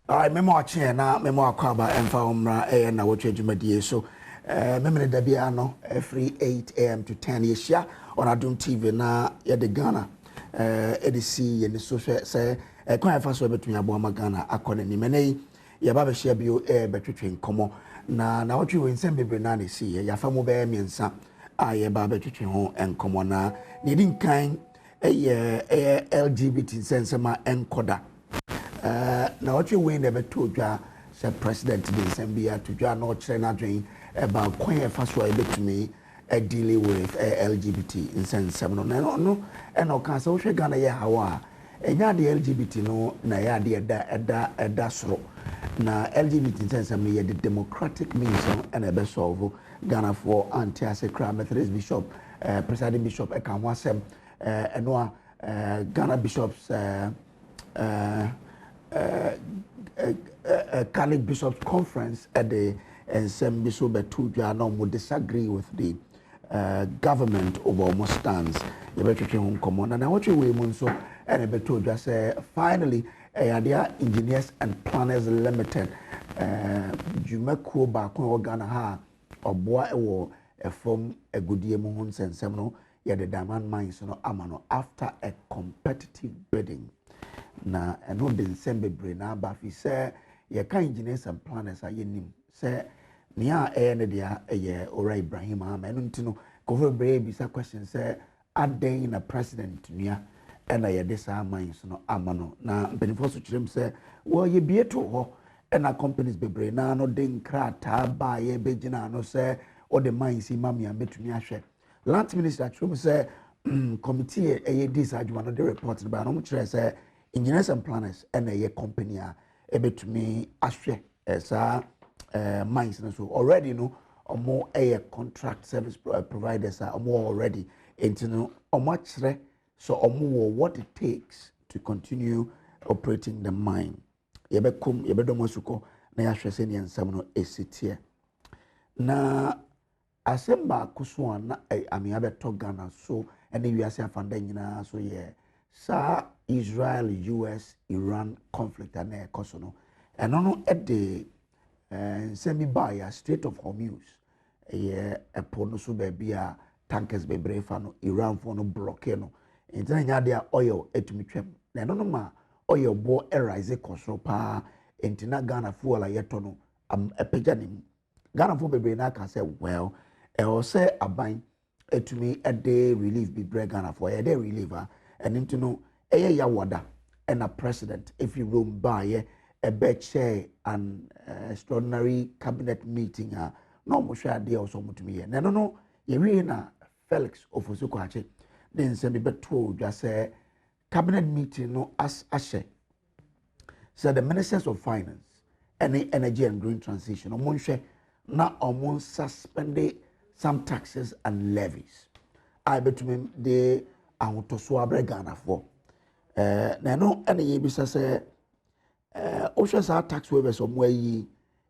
Alright, memo ache na memo akwaba emfa omra Nnawotwe dwumadie so memene da bia no every 8 am to 10 yeshia on Adom TV na ye de Ghana edc ye ne so say kwan fa so betumi abo ama Ghana akọ na ni menei ye ba be share bio betwetwe nkomo na Nnawotwe we nsem bebre na ne si ye fa mo be miensa a ye ba betwetwe ho nkomo na ne di nkan LGBT sensema enkoda Nnawotwe we never told ya say president be sembia to ja no chere na dwen about kwan fa so betumi dealing with LGBT in sense no no and no can so Ghana ye hawa enya de LGBT no na ya de eda soro na LGBT in sense me the democratic means and e be solve Ghana for anti-secret Methodist bishop presiding bishop e kan wasem eno Ghana bishops Catholic Bishops Conference at the and Bishop Betuja no would disagree with the government over almost stance. You better home common and I want you women so and a Betuja say finally idea engineers and planners limited Jumeko Bakon Ghana ha or boy or a form a good year mohons and seminal yet the Damang mines no amano after a competitive bidding. Na eno de nsembe bre na abafi se ye kan engineers and planners ayenim se nia ne dia ye ora Ibrahim ama eno ntino cover bre bi sa question se aden na president nia na ye de sa mines no amano na benefo so kirem se wo ye bieto ho na companies bebre na no de nkrata ba ye begina no se o de mines mamia betumi ahwe land minister trum se committee ye dis adwuma no de report ba no mo kire se engineers and planners and a company to me ashwe esa mines so already no or more a contract service providers are more already into no or much so or more what it takes to continue operating the mine yebekum yebedomosuko na yahwe se ne nsam no esitie na asemba kuso na ami abeto Ghana so ene wiase afanda nyina so ye sa Israel, US, Iran conflict and a cosono. And no at the semi buyer Strait of Hormuz, a ponosu bebia tankers be brefano, Iran for no blockeno. And then ya oil et mitrem. No ma oil bo arise cosro pa entina Ghana fuel a yetono a pejanim. Ghana for be na can say well, or say a bind to me a day relief be break Ghana for a day reliever and into no. Ya wada and a president if you room by a bed chair an extraordinary cabinet meeting no mo share dey also to me no ye na Felix Ofosukwuachi then say be told just say cabinet meeting no as ashe said the ministers of finance and energy and green transition omon hwe na omon suspended some taxes and levies I between the ahotoso abre Ghana for na no ene ye bisa say oceans are tax waivers somewhere yi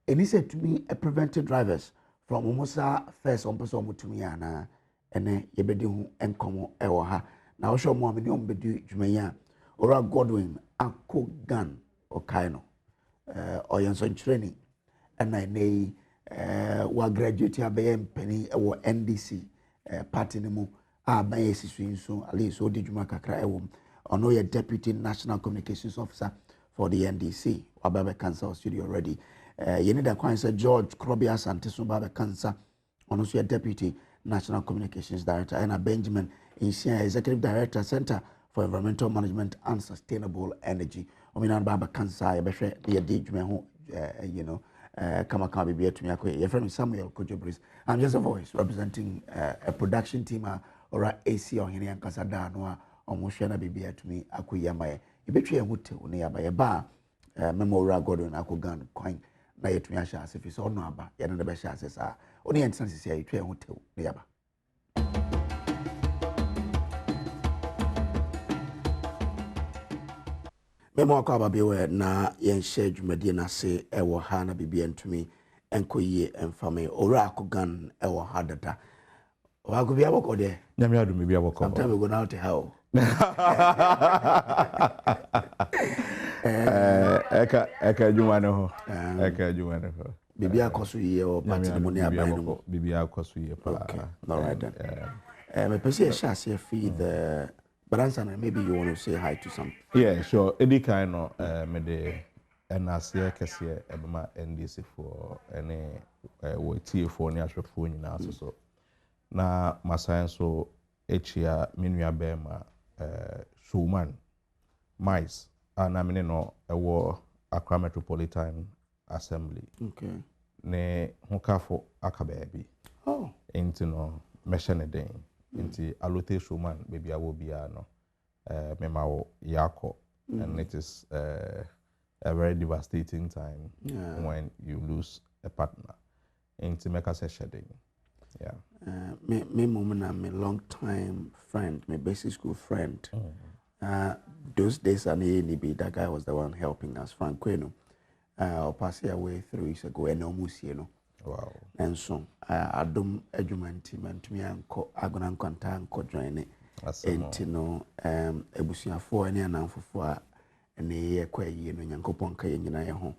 eni said to me a prevented drivers from almost first on person to me ana ene ye bedi hu enkomo ewo ha na wo show mo ameni on bedi dwumanya ora Godwin akogan okaino oyenso training na nei wa graduate abem penny ewo NDC party ni mu abaye sisu so at least odi dwuma kakra ewo ono ye deputy national communications officer for the NDC wababe cancer studio already you need a coin say George Krobia Santiso babe cancer ono so ye deputy national communications director and a Benjamin Insia executive director center for environmental management and sustainable energy omina babe cancer ye behwe ye di dwuma ho you know kama bibi atumi akoye ye friend Samuel Kojobris. I'm just a voice representing a production team or AC or hini ankasa da no omohwe na bibia tumi akoyama ye ebetwe hotel ne yaba ye ba memorial Godwin akogan kwan na yetumi ahya asefi so no aba ye ne be hya asesa oni entrance sisi ye twe hotel ne yaba memo akaba biwe na yen share dwumadi na se ewo ha na bibia ntumi enkoyie emfame ora akogan ewo ha dada wa go bia boko de nyame adum bia boko sometimes we go out to hell Eka Jumano. Eka Jumano. Bibi akoso ye o patrimony aban. Bibi akoso ye pa. Okay. All right then. Me pese share fee the Branson, maybe you want to say hi to some. Yeah, sure. Edi kind no me de enase kese ebema NDC for any we tie for ni ahwefo nyina so. Na masan so echia menua bema showman mice ana me no ewo Accra Metropolitan Assembly. Okay. Ne hokafo akabaabi. Oh. Enti no mehye ne den. Enti alote showman baby awo bia no memawo yako. And it is a very devastating time when you lose a partner. Enti meka se shedding. Yeah. Me mom and my long time friend, my basic school friend. Those days that guy was the one helping us, Frank Queno. Passed away 3 weeks ago, and almost, Wow. And so Adom Edgeman team and to me uncle Agonan Contan co join it. And no Ebusia for any and for and a quay in Yankoponka in your home.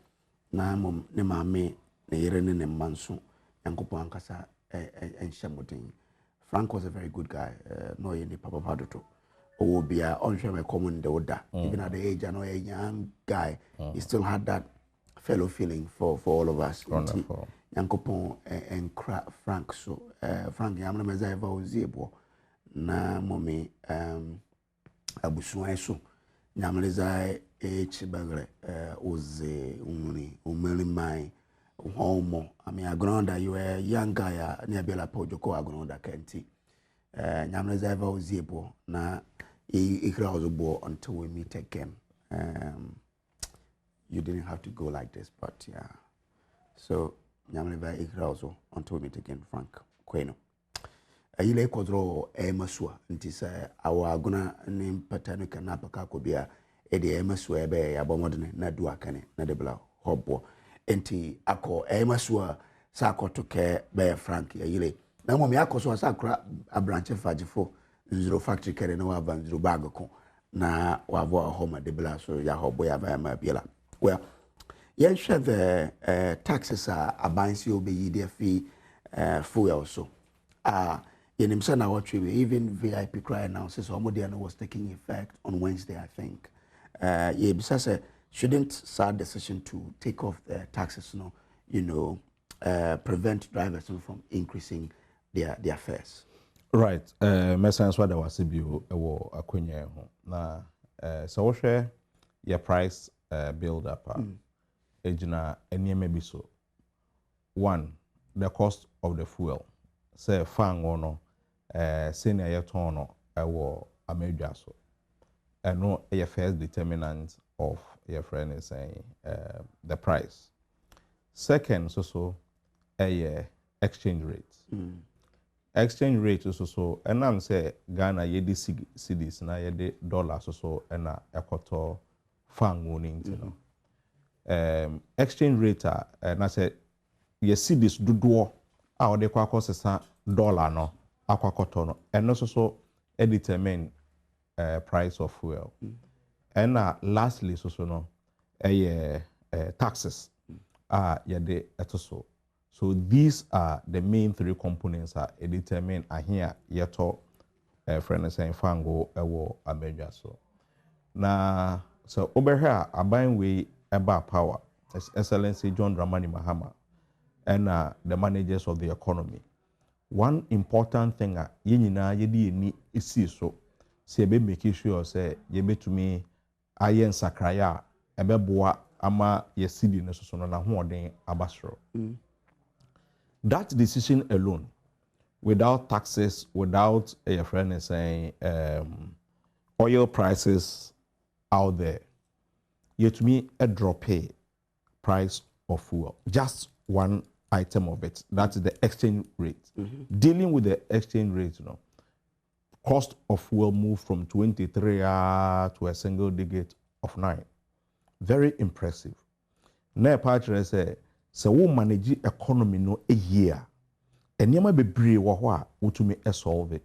Na mom ne mammy, ne Irene and Manson, Yankoponkasa and Shamutin. Frank was a very good guy, no any Papa Padoto. Or be a on common order. Even at the age, I know a young guy, he still had that fellow feeling for all of us. Wonderful. Yankopon and Frank so Frank yamna meza eva oziebo na momi abusuan so nyamleza chibagre oze umeli mai homo I mean agronda you a young guy near Bella Pojoko agronda kenti nyamleza eva oziebo na ikra ozobo until we meet again. You didn't have to go like this, but yeah. So Nyamleva Ikrauzo until we meet again, Frank Queno. Ile kodro emasua nti se awa guna nim patanu kana paka kobia e de emasua be abomodene na du akane na de bla hobbo enti akọ emasua sa akoto ke be Frank ile na mom yakoso sa akra abranche fagifo nzuro factory kere na wa ban nzuro bag ko na wa vo homa de bla so ya hobbo ya ba ma biela. Well, you share the taxes are abansi obeyi their fee fuel so. In Nnawotwe, even VIP cry announces Omodiano was taking effect on Wednesday, I think. Yeah, besides, shouldn't SAD decision to take off the taxes, prevent drivers from increasing their fares? Right. Message what I was saying, akwenya ho. Na so we share your price build up. Ejina enye bi so. One, the cost of the fuel. Say fan no senior yeton no ewo amedwa so. No a first determinant of your friend is saying the price. Second, so a exchange rate. Exchange rate so and I'm say Ghana yedi cedis na yedi dollars so na ekoto fan winning exchange rate na say ye cedis dodo a ode kwa kosesa dollar no akwakoto no eno so determine price of fuel. And lastly so no taxes yede etoso. So these are the main three components that determine here yeto friend saying fango ewo amedwa so. Na so over here aban we about power His Excellency John Dramani Mahama and the managers of the economy. One important thing ye nyina yedi ni isi so se be make sure say ye betumi ayen sakraya ebeboa ama ye sidi ne so no na hoden abasro. That decision alone, without taxes, without a friend is saying oil prices out there, yet to me a drop pay price of fuel. Just one item of it. That's the exchange rate. Dealing with the exchange rate, cost of fuel moved from 23 to a single digit of 9. Very impressive. Now, partner say. So we manage economy no a year. And yama be brave wa to me solve it.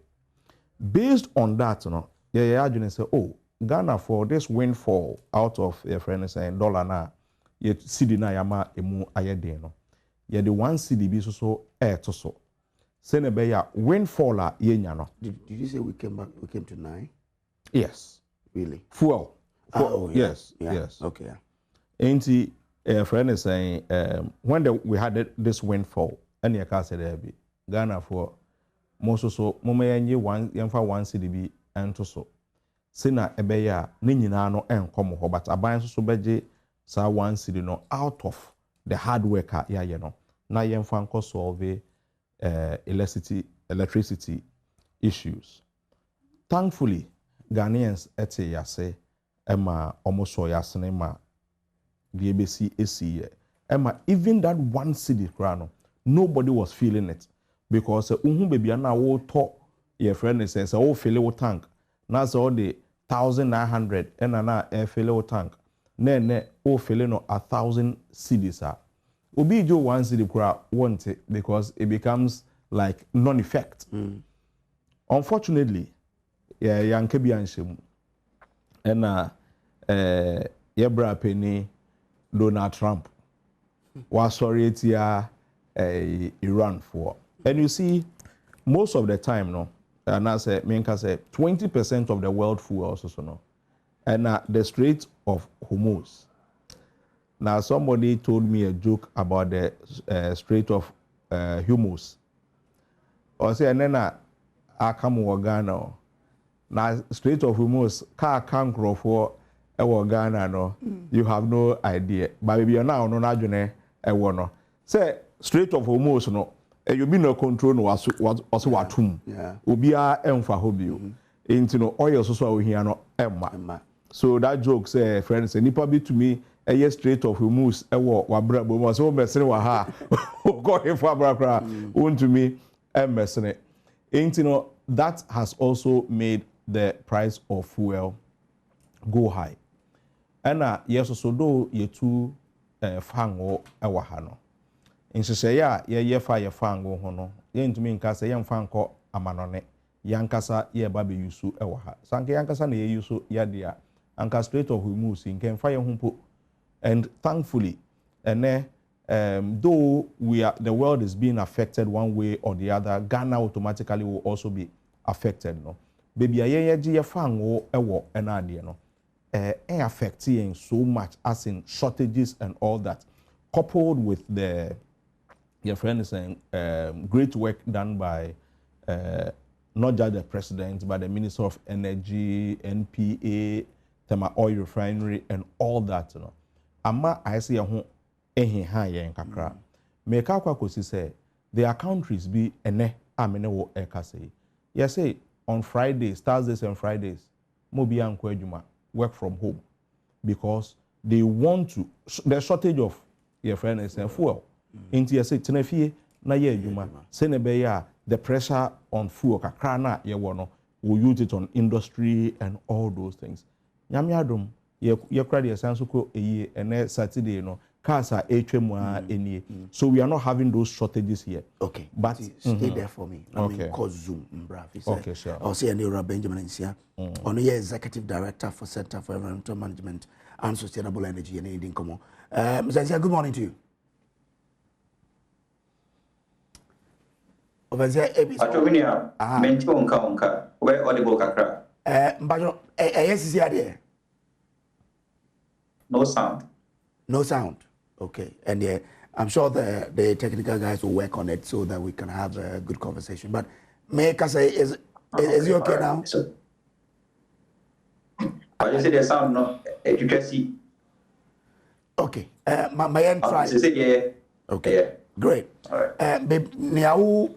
Based on that, you say, oh, Ghana for this windfall out of your friend saying dollar na yet cedi na yama emu ayede no. Ye the 1 cedi bi so to so. Sene be ya windfall a yenya no. Did you say we came to 9? Yes. Really? Fuel. Oh, yeah. Yes. Yeah. Yes. Okay. Ain't friend is saying when we had this windfall, and your car said be Ghana for most so moment one 1 cedi and to so. Sena ebeya ne nyina no enkom ho but aban so beje sa 1 cedi no out of the hard work ya ye no na yemfa nko solve electricity issues. Thankfully Ghanaians ete yase ema almost so yasene ma the ABC esi ema even that 1 cedi krano nobody was feeling it because unhu baby na wo to your friend is say wo fill your tank na so the 1,900 and na fill tank ne o fill no 1,000 cedis obi jo 1 cedi kura want it because it becomes like non-effect. Unfortunately yanke bi anhemu and yebra penny Donald Trump was sorry etia Iran for, and you see most of the time no. And I say, Minka say 20% of the world food also so no. And the Strait of Hormuz. Now somebody told me a joke about the Strait of Hormuz. Or say and then I come to Ghana. Now Strait of Hormuz car can't grow for Ghana no. You have no idea. But maybe now no najune no. Say Strait of Hormuz no. You be no control no also watum. Obia emfa hobio. Into no oil so here no emma. So that joke say friends say nipa be to me a Strait of Hormuz wabra bo so mesene wa ha. Go here for abra to me mesene. Into no that has also made the price of fuel go high. And yes so do ye two fango ewa ha no. Nhyehyɛ ya ye fa ye fango ho no ye ntumi nka se ye mfa nko amanone yankasa ye ba be yusu ewo ha sanke yankasa na ye yusu ya dia anka Strait of Hormuz nke mfa ye ho po. And thankfully though the world is being affected one way or the other, Ghana automatically will also be affected no baby ye ye fango ewo enade no affecting so much as in shortages and all that, coupled with the your friend is saying great work done by not just the president, but the Minister of Energy, NPA, Tema Oil Refinery, and all that. You know. Ama I see a home in kakra. Meka kwa kosi say there are countries be ene amene wo eka say. Yes, say on Fridays, Thursdays and Fridays, mobi anko ejuma work from home because they want to. The shortage of your friend is saying fuel. Inti yase tenefie na ye adwuma sene be ya the pressure on fuel kakra na ye wono we use it on industry and all those things. Nyame adom ye kra de sanso ko eyi ene Saturday no cars are etwemu enie. So we are not having those shortages here. Okay, but stay there for me. I mean, cause Zoom, brave. Okay, sure. I'll say Nnawotwe Benjamin Nsia, on the Executive Director for Center for Environmental Management and Sustainable Energy and Indian Common. Mr. Nsia, good morning to you. Atominia, menti onka, where audible kakra. Mbajo, yes, is there? No sound. No sound. Okay, and I'm sure the technical guys will work on it so that we can have a good conversation. But may I say, is it okay now? So, I just say the sound no. You can see. Okay. My end try. Yeah. Okay. Yeah. Great. All right. Now,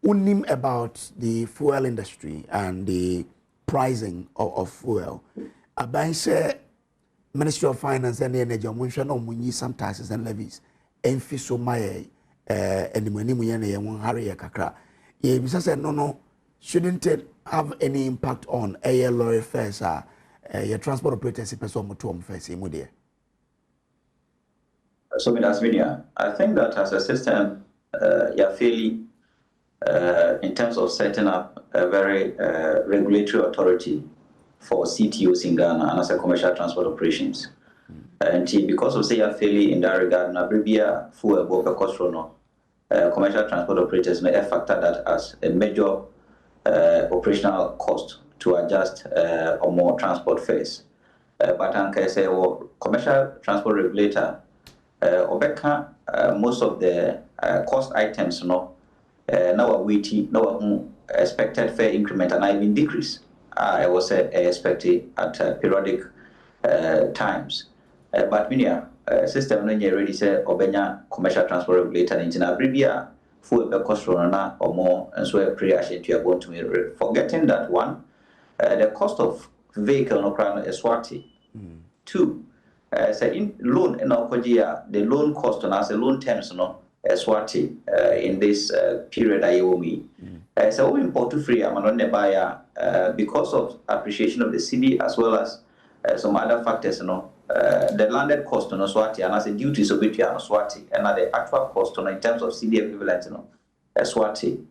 unim about the fuel industry and the pricing of fuel. Abanse Ministry of Finance and Energy munyi some taxes and levies. Enfi so my enimani muyene ye won hare ye kakra. Ye bisa say no shouldn't it have any impact on air lorry fares your transport operators person mo to am fares mu de. So I think that as a system you're fairly in terms of setting up a very regulatory authority for CTOs in Ghana and as a commercial transport operations. And because of say a fairly in that regard, na bribia full above the cost commercial transport operators may factor that as a major operational cost to adjust or more transport fares. But I say, well, commercial transport regulator, Obeka, most of the cost items, now are weighty, now expected fare increment and even decrease. I was expected at periodic times. But media system no ready say Obenya commercial transport regulator in Abribia full cost or more and so a prayer you are going to forgetting that one the cost of vehicle no crown is swati. Two, say in loan in Okogia, the loan cost and as a loan terms no swati in this period I owe me. So we import to free I'm on the buyer because of appreciation of the city as well as some other factors, the landed cost on Swati and as a duties of which are Swati and the actual cost on in terms of CD equivalent, Swati.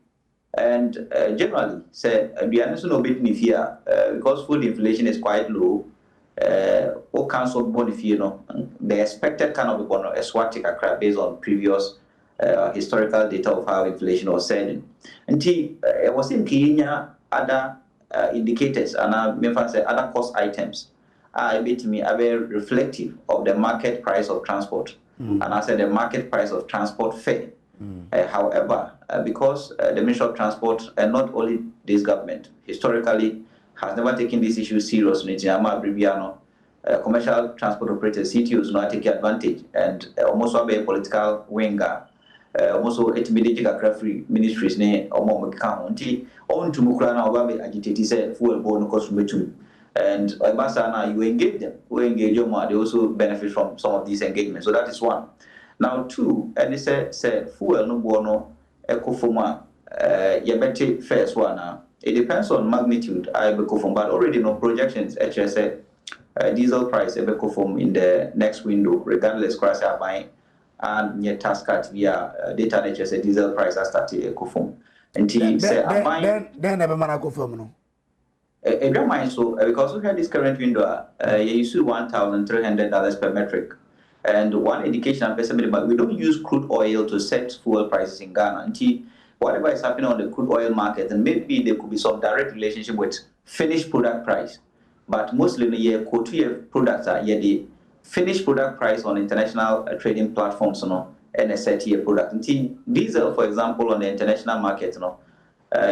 And generally, say we are no bit in fear because food inflation is quite low. All kinds of bonus, the expected kind of bonus Swati accra based on previous historical data of how inflation was selling. And it was in Kenya other indicators and I say other cost items. I bet me are very reflective of the market price of transport, and I said the market price of transport fare. However, because the Ministry of Transport and not only this government historically has never taken this issue seriously, commercial transport operators CTOs not taking advantage and almost have a political winger. Also, it free ministries ne omo county on to Mukrana Obabe agitated said fuel born cost and Basana, you engage them. We engage them, they also benefit from some of these engagements. So that is one. Now, two, and they say fuel no buono, ecofoma, yabete first one. It depends on magnitude, I becofom, but already no projections, HSA, diesel price, ebecofom in the next window, regardless, crash are buying, and yet task cut via data HSA diesel price has started ecofom. And then never man go from no. So because we had this current window, you use $1,300 per metric. And one indication, but we don't use crude oil to set fuel prices in Ghana. Until whatever is happening on the crude oil market, and maybe there could be some direct relationship with finished product price. But mostly the quote products are the finished product price on international trading platforms, and a set year product. Until diesel, for example, on the international market,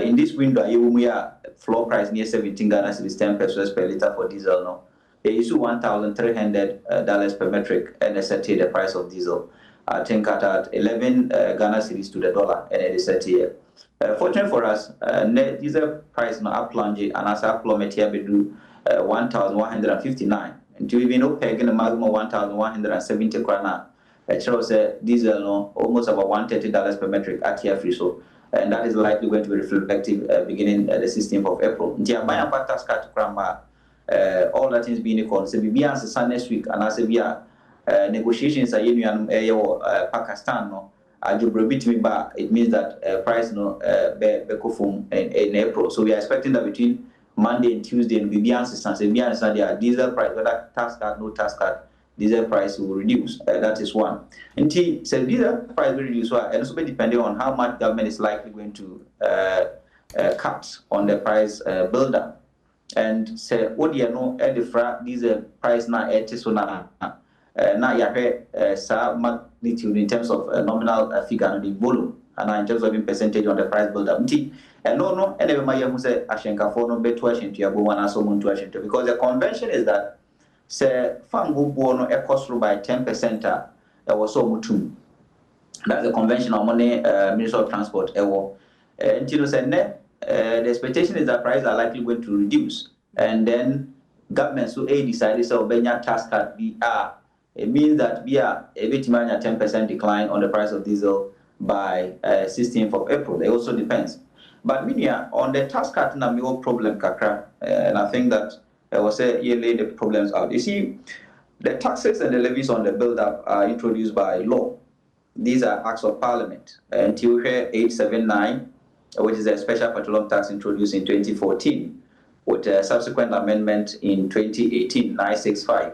in this window, we are floor price near 17 Ghana cedis 10 pesos per liter for diesel. No, they issue $1,300 per metric, and they set the price of diesel. I think at 11 Ghana cedis to the dollar, and it is set here. Fortunately for us, net diesel price no up plunge, and as I plummet here, we do 1,159. Until we know pegging the maximum 1,170 krona. It shows diesel no almost about $130 per metric at here free so. And that is likely going to be reflective beginning the 16th of April. All that is being equal. So we answer next week, and as we are negotiations are in Pakistan. No, it means that price no in April. So we are expecting that between Monday and Tuesday, and we answer their diesel price, whether tax card, no tax card. Diesel price will reduce. That is one. Until so diesel price will reduce, and also depending on how much government is likely going to cut on the price build-up. And say, what do you know? The diesel price now so now you have magnitude in terms of nominal figure and the volume, and in terms of in percentage on the price build-up. And no, and every man who say Ashenka for no better question to your one as someone to Ashenka, because the convention is that. Say, Fango Buono a cost by 10%. That was so much. That's the conventional money, Minister of Transport. Until said, the expectation is that prices are likely going to reduce. And then government so decided so Benya task cut BR. It means that we are a bit a 10% decline on the price of diesel by 16th of April. It also depends. But on the task cut, na no problem kakra. And I think that I will say you lay the problems out. You see, the taxes and the levies on the build-up are introduced by law. These are acts of parliament. Until 879, which is a special petroleum tax introduced in 2014. with a subsequent amendment in 2018, 965.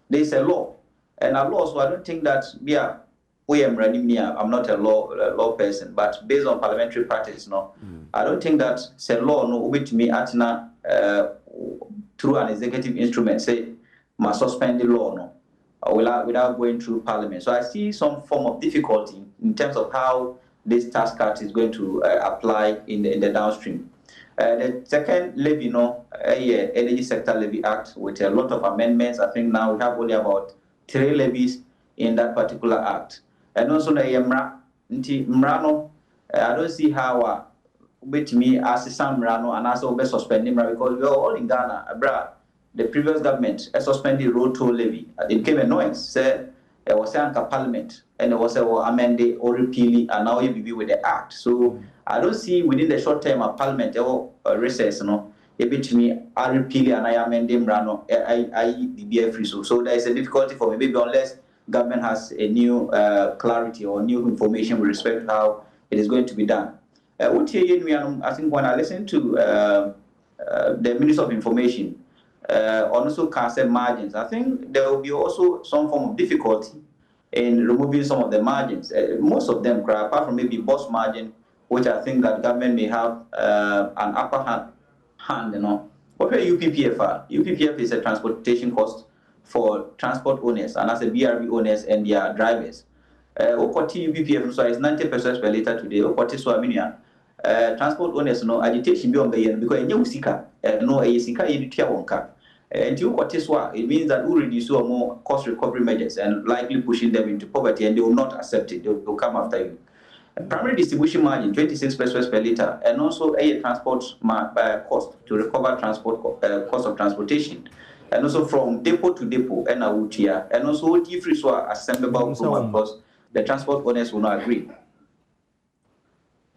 There's a law, and a law, so I don't think that I'm not a law person, but based on parliamentary practice, no, I don't think that say law no which me atna through an executive instrument say must suspend the law no without going through parliament. So I see some form of difficulty in terms of how this tax cut is going to apply in the downstream. The second levy, Energy Sector Levy Act, with a lot of amendments. I think now we have only about 3 levies in that particular act. And also the Mrano, I don't see how with me as some Mrano and also suspending because we are all in Ghana. The previous government suspended road toll levy. It became annoying. Said it was a parliament and it was amended or repealed and now you be with the act. So I don't see within the short term of parliament or recess, it between I repeal and I amend them I be free. So there is a difficulty for me, maybe unless government has a new clarity or new information with respect to how it is going to be done. I think when I listen to the Minister of Information, also cancer margins, I think there will be also some form of difficulty in removing some of the margins. Most of them, apart from maybe boss margin, which I think that government may have an upper hand. What are UPPF? UPPF is a transportation cost for transport owners and as a BRB owners and their drivers. Okoti UPPF so is 90 pesos per liter today. Okoti so aminia. Transport owners agitation be on the end because enye usika no sika yedutua wonka. And you it means that we reduce more cost recovery measures and likely pushing them into poverty, and they will not accept it. They will come after you. Primary distribution margin 26 pesos per liter, and also a transport cost to recover transport cost of transportation, and also from depot to depot and also free so assemblable because the transport owners will not agree.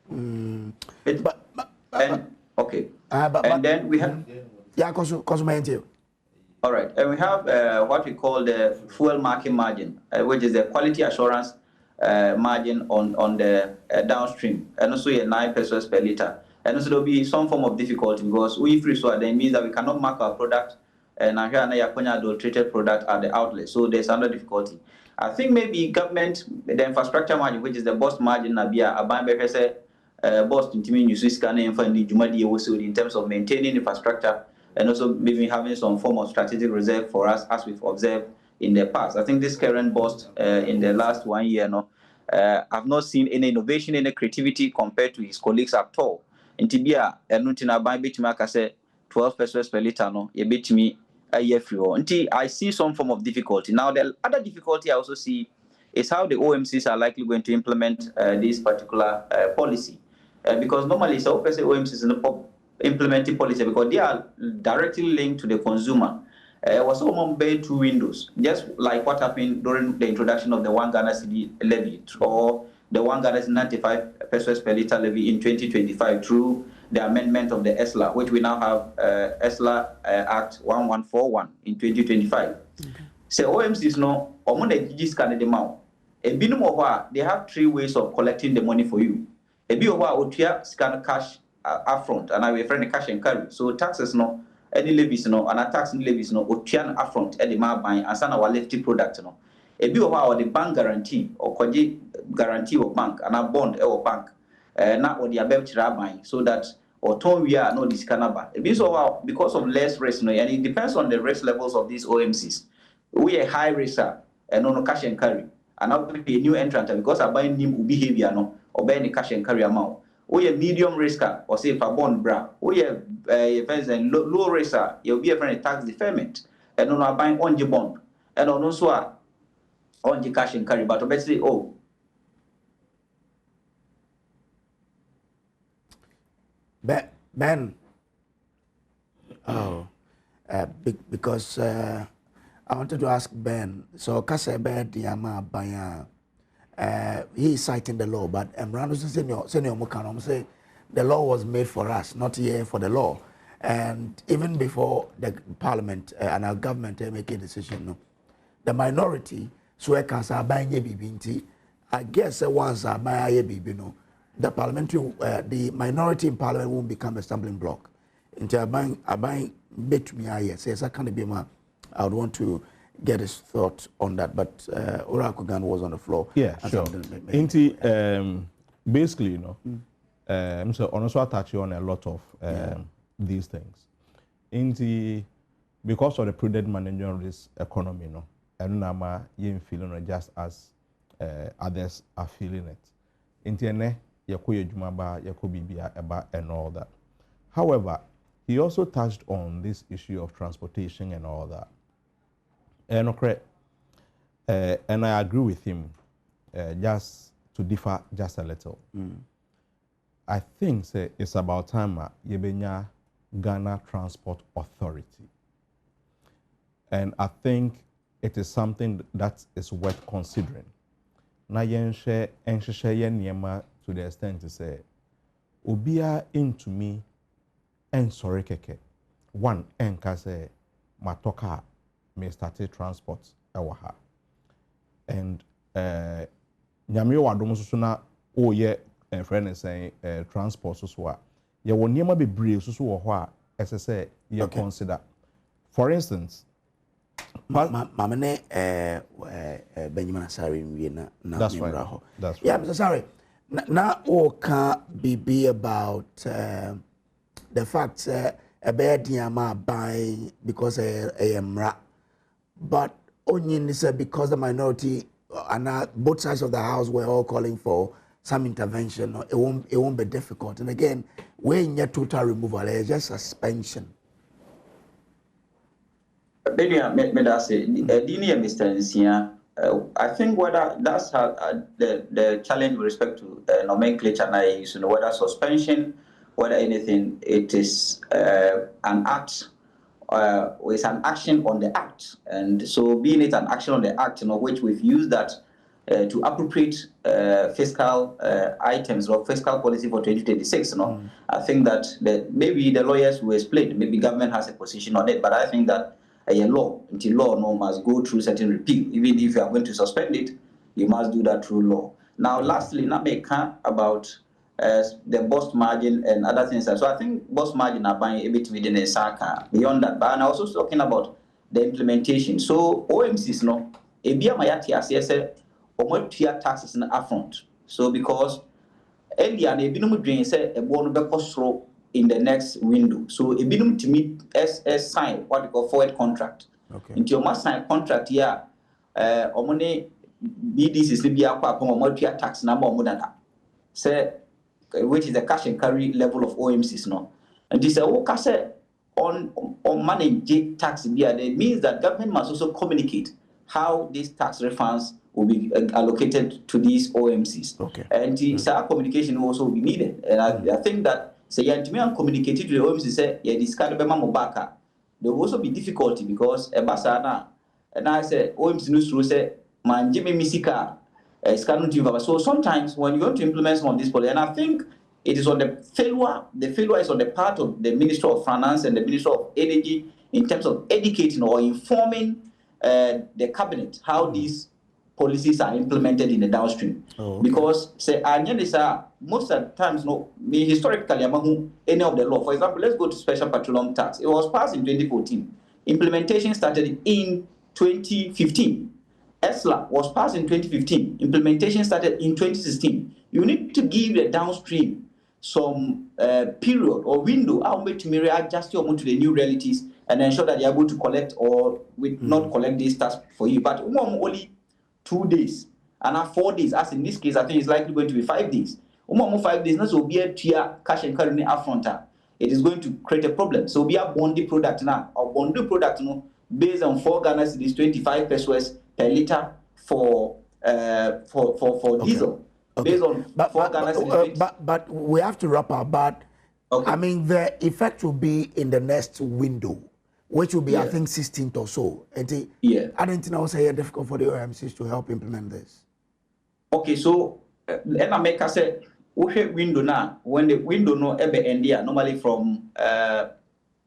And then we have all right, and we have what we call the fuel market margin, which is the quality assurance margin on the downstream, and also 9 pesos per liter. And also there will be some form of difficulty because we free so that means that we cannot mark our product and adulterated product at the outlet. So there's another difficulty. I think maybe government, the infrastructure margin, which is the boss margin, boss in terms of maintaining infrastructure and also maybe having some form of strategic reserve for us as we've observed in the past. I think this current boss in the last 1 year, I've not seen any innovation, any creativity compared to his colleagues at all. In Tibia, and Nutina by Bitmaka said 12 pesos per liter, a bit me a year free. Until I see some form of difficulty. Now, the other difficulty I also see is how the OMCs are likely going to implement this particular policy. Because normally, so OMCs in the implementing policy because they are directly linked to the consumer. Was almost bare 2 windows, just like what happened during the introduction of the 1 Ghana cedi levy or the 1 Ghana 95 pesos per liter levy in 2025 through the amendment of the ESLA, which we now have ESLA Act 1141 in 2025. So OMCs no, they have 3 ways of collecting the money for you. A bit of scan cash upfront, and I will friend cash and carry. So taxes no, any levies no, and a tax levies no, otian upfront, any buying, and some our lefty product no. A bit of the bank guarantee or guarantee of bank, and a bond or bank, not what the above buying, so that or ton we are no this canaba. A bit of because of less risk no, and it depends on the risk levels of these OMCs. We a high risk and no cash and carry, and now be a new entrant because I buy new behavior no, or buy any cash and carry amount. We a medium risk or say for bond bra. We a low risk, you'll be a friend tax deferment. And on buying on your bond. And on also on the cash and carry, but obviously, Ben. Because I wanted to ask Ben. So Kasa Ben Diama Baya. He is citing the law, but Emrano Senior Mukanom say the law was made for us, not here for the law. And even before the parliament and our government make a decision, the minority so can say buying a BBNT. I guess once I buy a BB, the parliamentary, the minority in parliament won't become a stumbling block. Into aban bet me yes, I can't be my. I would want to get his thought on that, but Orakugan was on the floor. Yeah, sure. Basically, you know, so also touch on a lot of these things. Because of the prudent management of this economy, you know, and now you feeling it just as others are feeling it. Interne yakoye jumaba yakobi bia eba and all that. However, he also touched on this issue of transportation and all that. And I agree with him, just to differ just a little. I think it's about time yebenya Ghana Transport Authority. And I think it is something that is worth considering. Na yenshe niema to the extent to say, Ubia into me and sorry keke. One enka say matoka may start transport ewaha. And nyamio wadom susuna o ye friend is saying transport suswa. Ye won niema be brave susu wo ho a ese ye consider. For instance, Mamane Benjamin Asari that's right. That's right. Yeah, Mr. Sorry. Now all can't be about the fact a bad diama buying because a mra. But only said because the minority and both sides of the house were all calling for some intervention, it won't be difficult. And again, when your total removal, it's just suspension. Maybe I say, Mr. Nsia, I think whether that's how the challenge with respect to nomenclature now is, you know, whether suspension, whether anything, it is an act, it's an action on the act, and so being it an action on the act, you know, which we've used that to appropriate fiscal items or fiscal policy for 2026, you know, I think that maybe the lawyers will explain, maybe government has a position on it, but I think that a law, until law no must go through certain repeal. Even if you are going to suspend it, you must do that through law. Now, lastly, not make about the bust margin and other things. So I think bust margin are buying a bit within a circle beyond that. But I'm also talking about the implementation. So OMCs no, a be mayati as or taxes in the upfront. So because earlier they been doing say a bond be in the next window. So a bit to meet as sign what we call forward contract. Okay. Into your must sign contract here, money BDC is be upon tax number more than that. Say which is the cash and carry level of OMCs no. And this say on manage tax there, it means that government must also communicate how these tax refunds will be allocated to these OMCs. Okay. And the communication will also be needed. And I think that say you communicated to the OMC say yeah this kind of mobaka. There will also be difficulty because a basana and I say OMC news through say man Jimmy Misika so sometimes when you want to implement some of this policy, and I think it is on the failure is on the part of the Minister of Finance and the Minister of Energy in terms of educating or informing the cabinet how these policies are implemented in the downstream. Because say most of the times no historically any of the law. For example, let's go to special petroleum tax. It was passed in 2014. Implementation started in 2015. ESLA was passed in 2015. Implementation started in 2016. You need to give the downstream some period or window to readjust to the new realities and ensure that they are able to collect or not collect this tax for you. But only 2 days and 4 days, as in this case, I think it's likely going to be 5 days. 5 days, not so be a cash and carry upfront. It is going to create a problem. So be a bondi product now, or bondi product based on 4 Ghana cedis 25 pesos per liter for diesel. Okay. Based on 4 Ghana cedis. But we have to wrap up. But I mean, the effect will be in the next window, which will be, I think, 16th or so. I don't know, say it's difficult for the OMCs to help implement this. Okay, so and I make us say, window now, when the window no ebe endia normally from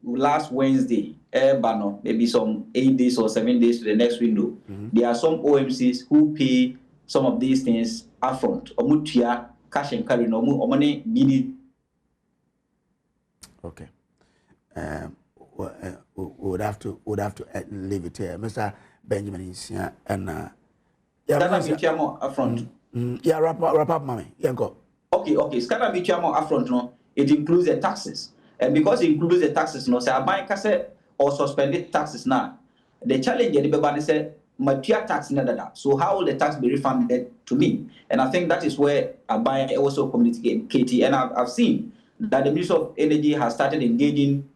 last Wednesday, maybe some 8 days or 7 days to the next window. There are some OMCs who pay some of these things upfront. Omutia cash and carry no money. Okay. we would have to leave it here. Mr. Benjamin is here, and upfront. Yeah, wrap up, mommy. Yeah, go. Okay. Scatter me upfront, no. It includes the taxes, and because it includes the taxes, no, say I buy cassette or suspended taxes now. The challenge the baby say material tax that. So how will the tax be refunded to me? And I think that is where I buy also communicating. And I've seen that the Ministry of Energy has started engaging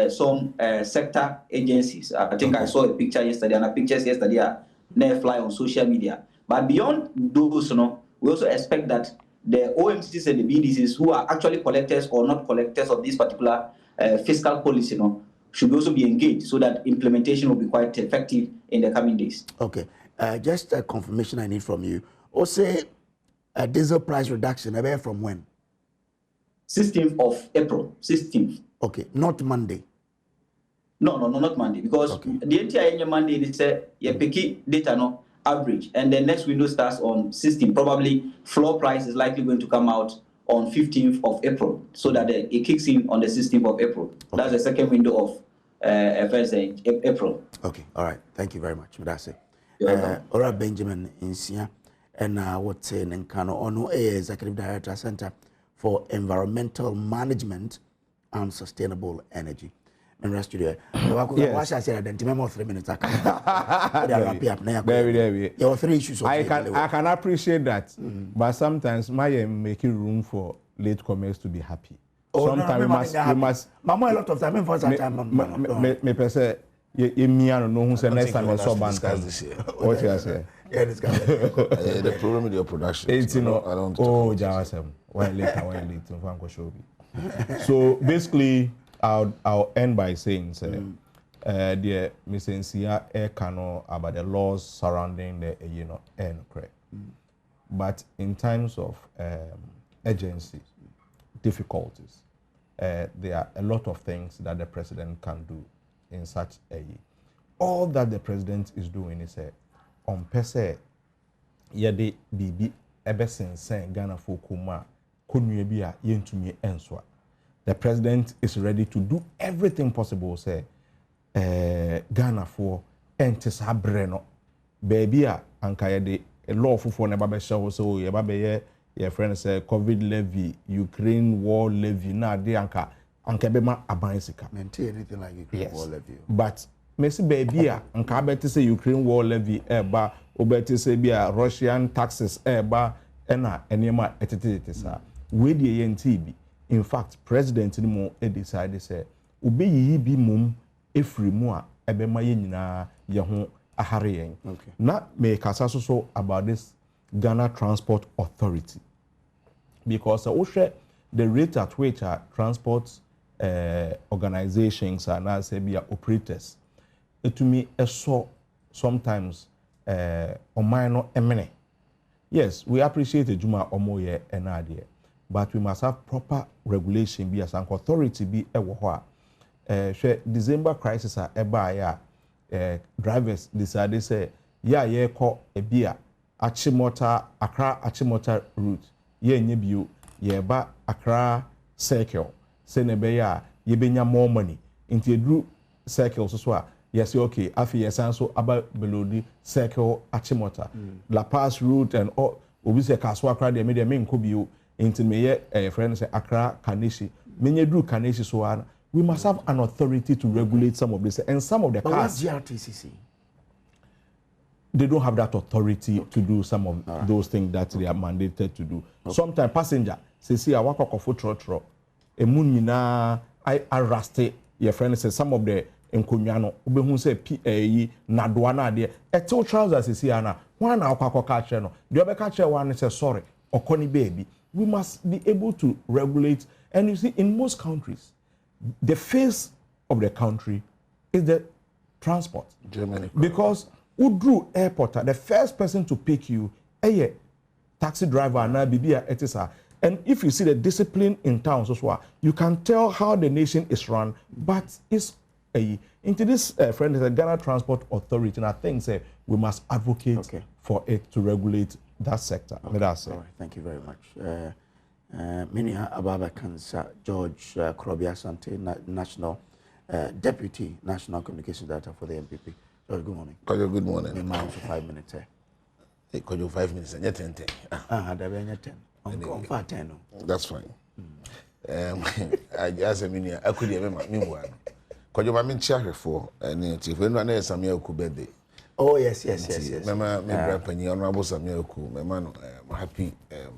some sector agencies. I think I saw a picture yesterday, and pictures yesterday are never fly on social media. But beyond those, we also expect that the OMCs and the BDCs who are actually collectors or not collectors of this particular fiscal policy, should also be engaged so that implementation will be quite effective in the coming days. Okay. Just a confirmation I need from you. Also, a diesel price reduction, from when? 16th of April. 16th. Okay. Not Monday. No, not Monday. Because the entire Monday, they say, picky data, average. And the next window starts on 16th. Probably floor price is likely going to come out on 15th of April, so that it kicks in on the 16th of April. Okay. That's the second window of April. Okay, all right. Thank you very much. That's it. Ora Benjamin Insia, and what's in Nkano Ono, Executive Director, Center for Environmental Management and Sustainable Energy. And rest studio. Yes. I said that 3 minutes. There were 3 issues. I can appreciate that, but sometimes my making room for latecomers to be happy. Sometimes we must. Mama, a lot of time for that time. Me say you know who say next time I saw band this year. What you say? Yeah, this guy. The problem with your production. I don't. Oh, Jawasem. Why later? So basically, I'll end by saying, dear Miss Nsia Ekano about the laws surrounding the but in times of urgency, difficulties, there are a lot of things that the president can do in such a year. All that the president is doing is on pese yede bibi ebe sensen Ghana fokuma konue bia yentumi enswa. The president is ready to do everything possible Ghana for entisa breno baby anka yede a law for ne ba show so ye ba be your friend say COVID levy, Ukraine war levy, na de anka be ma abansika. Maintain anything like Ukraine war levy. But Messi baby anka bet say Ukraine war levy eba obeti say bia Russian taxes eba ena enema etete sa. We the NTB. In fact, President ni mo decide say obe yi bi mum efri mu a ebe ma ye nyina ye ho ahare yen. Okay. Na me kasa so about this Ghana Transport Authority, because the rate at which transport organizations and now say be operators, to me so sometimes minor emene. Yes, we appreciate the Juma Omoye and idea, but we must have proper regulation be as an authority be December crisis drivers decided say call a beer Achimota Accra Achimota route ye nyebiu ye ba Accra circle say nebeya ye benya more money into drew circle so yes okay afi yes so about below the circle Achimota La Paz route and all obi say Kaswa Accra de media me nkobiu into me friend say Accra Kaneshi menye drew Kaneshi so we must have an authority to regulate some of this and some of the cars. GRTCC. They don't have that authority to do some of those things that they are mandated to do. Sometimes passenger say see awako kofo trotro emunina I arrested your friend say some of the enkonwano obehu say PAE nadoa na de etel trousers see ana one na akwa catch no the obe catch one say sorry okoni baby. We must be able to regulate, and you see in most countries the face of the country is the transport. Germany. Because Udru Airport, the first person to pick you, taxi driver, na bibia etisa. And if you see the discipline in towns as well, you can tell how the nation is run. But it's into this friend is a Ghana Transport Authority, and I think we must advocate for it to regulate that sector. Okay. All right. Thank you very much. Minia Ababa Kansa, George Krobia Sante, National Deputy National Communications Director for the MPP. George, good morning. Kojo, good morning. Me mind for 5 minutes. Hey, Kojo, 5 minutes and yet 10. There be 10. On 10. That's fine. I just mean I could remember me one. Kojo, I'm in charge for and if we know Samuel birthday. Oh yes. Mama, my grandpa, Honorable Samuel Ku, my man, happy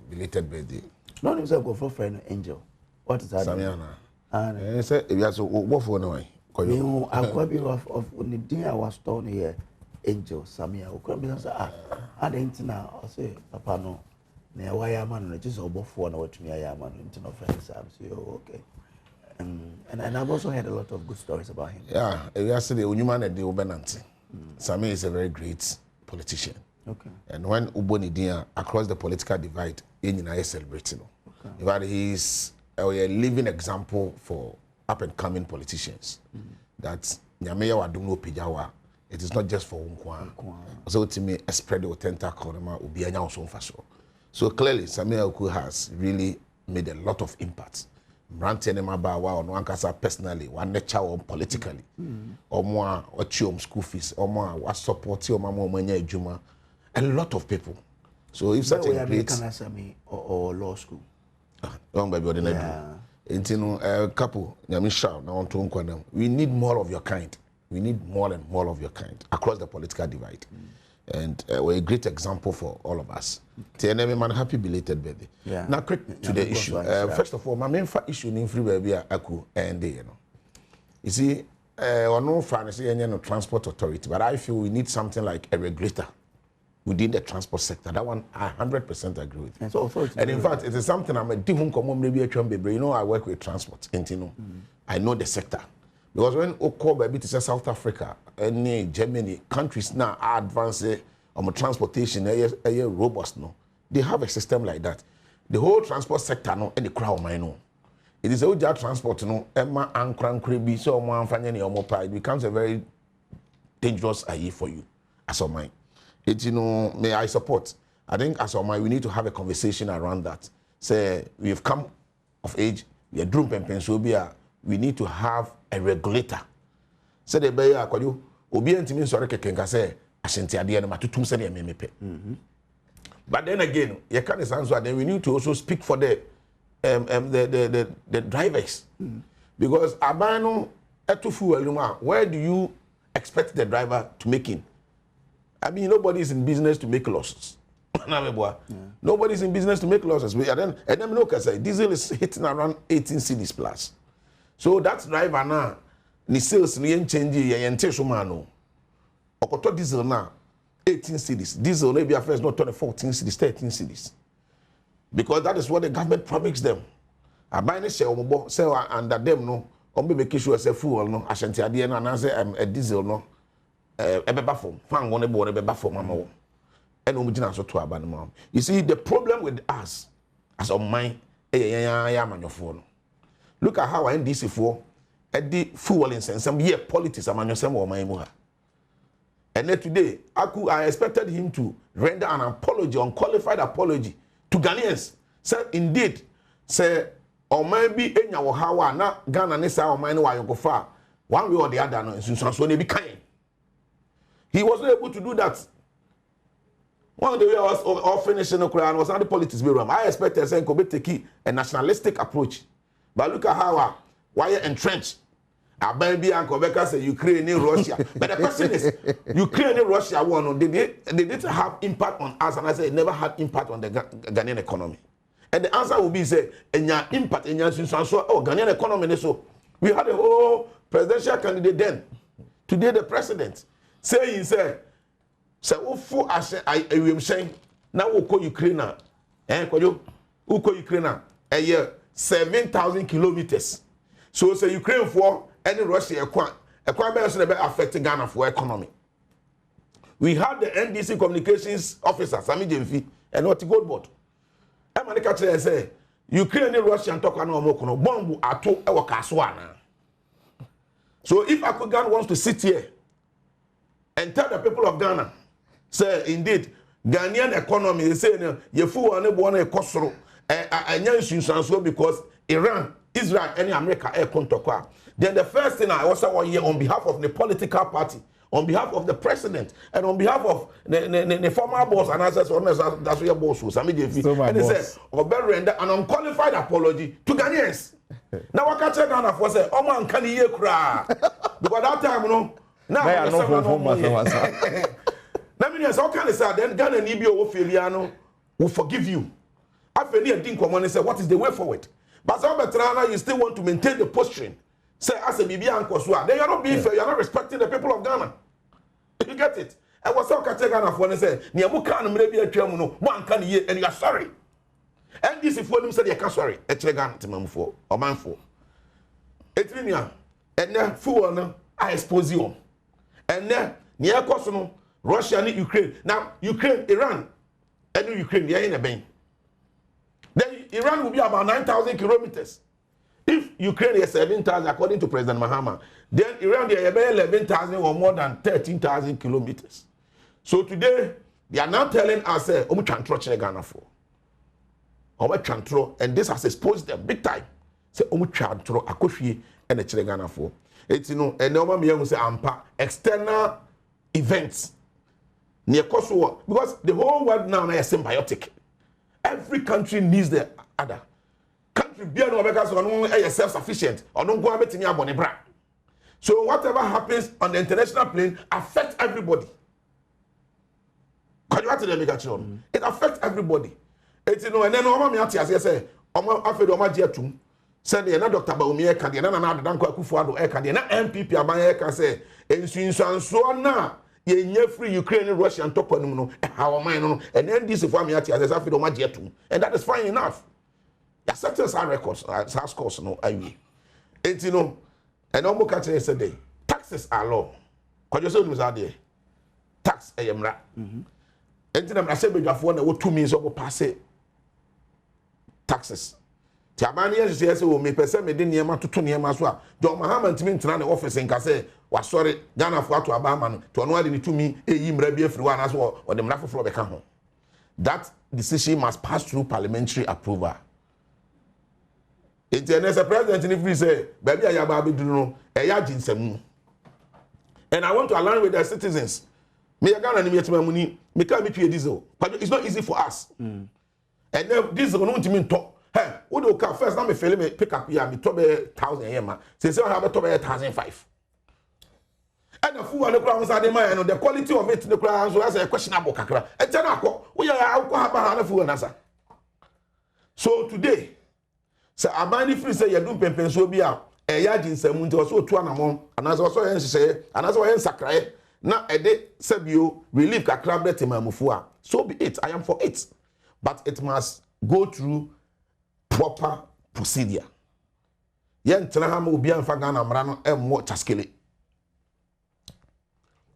belated birthday. No, you say go for friend Angel. What is that? Samiana. I said, if you have to what for no way. You are quite of the day I was torn here, Angel Samia. Could be I didn't know. I say, Papa, no. Near why I'm on just over for no to me. I am on internal friends. I'm say, okay. And I've also heard a lot of good stories about him. Yeah, yesterday when you man at the Ubenanti, Sami is a very great politician. Okay. And when Uboni Dia across the political divide, in celebrating. Okay. In fact, he's a living example for up and coming politicians. That Nyameya wa dumno pijawa. It is not just for Unkwa. So to me, a spread the tentacle will be a so clearly, Samuel Oku has really made a lot of impact. Ranting him about one Wankasa personally, one nature or politically, or more or chiom school fees, or more what support your mama juma. A lot of people. So if such a great or law school. Long baby, a couple, we need more of your kind. We need more and more of your kind across the political divide. And we're a great example for all of us. TNM man, happy belated birthday. Yeah. Now, quick to the issue. First of all, my main issue in free baby aku and you see, no finance no transport authority, but I feel we need something like a regulator within the transport sector. That one I 100% agree with. And in fact, it is something I'm a different you know, I work with transport. I know the sector. Because when Oko baby to South Africa, any Germany countries now are advancing on transportation, robust no. They have a system like that. The whole transport sector no, and the crowd might know. It is a transport no. Emma and Crankribi so one finding your mobile. It becomes a very dangerous IE for you as of mine. It may I support. I think as of mine we need to have a conversation around that. Say we have come of age. We are drum and pensobia. We need to have a regulator. Say the bay akwaju obi antimi sore kekenka say ahyente ade na matutum say the memepe. But then again, you can't answer. Then we need to also speak for the drivers. Because abano etufu eluma, where do you expect the driver to make in? I mean, nobody is in business to make losses. Nobody is in business to make losses. And then look at say diesel is hitting around 18 cedis plus. So that driver now, ni sales ni change yente shomano. Okoto diesel now 18 cedis. Diesel maybe at first not 14 cedis, 13 cedis. Because that is what the government promised them. I buy any share omobo say under them no. Ombe make sure say fuel no. Ashanti ade na na say a diesel no. Ebeba form. Fan one ebo ebeba form mama. And omujina so to aba no. You see the problem with us as on mine ya manofo no. Look at how NDC for the fuel in some year politics among some or my muha. And then today, I expected him to render an apology, unqualified apology to Ghanaians. Say indeed, say or maybe in your how na Ghana nisa or mine why you go far one way or the other no so they be kind. He was not able to do that. One of the way I was all finishing the Quran was not the politics bureau. I expected saying Kobe take a nationalistic approach. But look at how why entrenched. Baby and Quebec say Ukraine and Russia. But the question is, Ukraine and Russia won. They didn't have impact on us, and I say it never had impact on the Ghanaian economy. And the answer will be say, and your impact in your Ghanaian economy. So we had a whole presidential candidate then. Today the president saying say for I am saying now we call Ukraine. We call Ukraine a year. 7,000 kilometers. So say Ukraine for any Russia affecting Ghana for economy. We had the NDC communications officer Sami Jemfi and what gold board. I'm gonna catch and say Ukraine and Russia and talk no more bomb ato e wakaswana. So if Akugan wants to sit here and tell the people of Ghana, say indeed Ghanaian economy is saying you fool and one kosoro. because Iran, Israel, and America air contokwa. Then the first thing I also want here on behalf of the political party, on behalf of the president, and on behalf of the former boss, and as that's your boss was. And he said, "Obe render an unqualified apology to Ghanaians." Now I can't say Ghana for say, "Oh man, can you cry?" Because that time, you know, now I know from Let me just how can I say then Ghana Nibio Filiano will forgive you. After near Dink and say, what is the way forward? But some Betrana, you still want to maintain the posturing. Say, as a Bibian Kosua, then you're not being fair, you're not respecting the people of Ghana. You get it? I was so Ghana for and say, Niamukan maybe a German, one can year, and you are sorry. And this is when you said, you're sorry, a Tregan to Mamfo, or Manfo. Etrinia, and then full I expose you. And then, near Kosono, Russia and Ukraine. Now, Ukraine, Iran, and Ukraine, they are in a bank. Then Iran will be about 9,000 kilometers. If Ukraine is 7,000, according to President Mahama, then Iran they are about 11,000 or more than 13,000 kilometers. So today, they are now telling us, Ghana for. And this has exposed them big time. Say, Akoshi and the Ghana for. It's, you know, and no me say, Ampa, external events. Near Kosovo, because the whole world now is symbiotic. Every country needs the other. Country be no because one self-sufficient or don't go about in your bra. So whatever happens on the international plane affects everybody. It affects everybody. It's, you know, and then Oma Miati as I say, Oma Afedo Oma Jetum said the Dr. Baumia can the Nana Danko Kufuado Eka, the MPP Abaya can say, and so now. Ye free Ukraine and Russia and top of them, how am I? And then this is for me as I feel my jet, and that is fine enough. Acceptance our records, as course, no, I mean. It's, you know, and almost catching yesterday. Taxes are law. Because you said, there. Tax, I am right. And then I said, before 2 minutes of pass taxes. Tiamania says, "Oh, me person me didn't near to 2 years as well." John Mahaman to me in the office and say, "Was sorry, Ghana for to Abaman to know to me a yim everyone as well or the Mlafu floor become." That decision must pass through parliamentary approval. It's a president if we say, "Baby, I have a bit no a yajin semu," and I want to align with the citizens. Me Ghana ni me money, me can't be diesel, but it's not easy for us. And then this is going to mean talk. Hey, what do you first? Now me feel me pick up here. Me tobe 1,000 a man. Say I have a tobe 1,005. And the food and the crowds are the man. The quality of it, the crowds was a questionable kakra. And Janako, we are have a food and answer. So today, so I mind free say you do pempen so be a yard in Semunto so 2 among and as also say and as well sacre. Now a day Sebio relieve kakra better mamufua. So be it. I am for it, but it must go through proper procedure. Yen Tenaham will be on Fagana Marano and more Chaskele.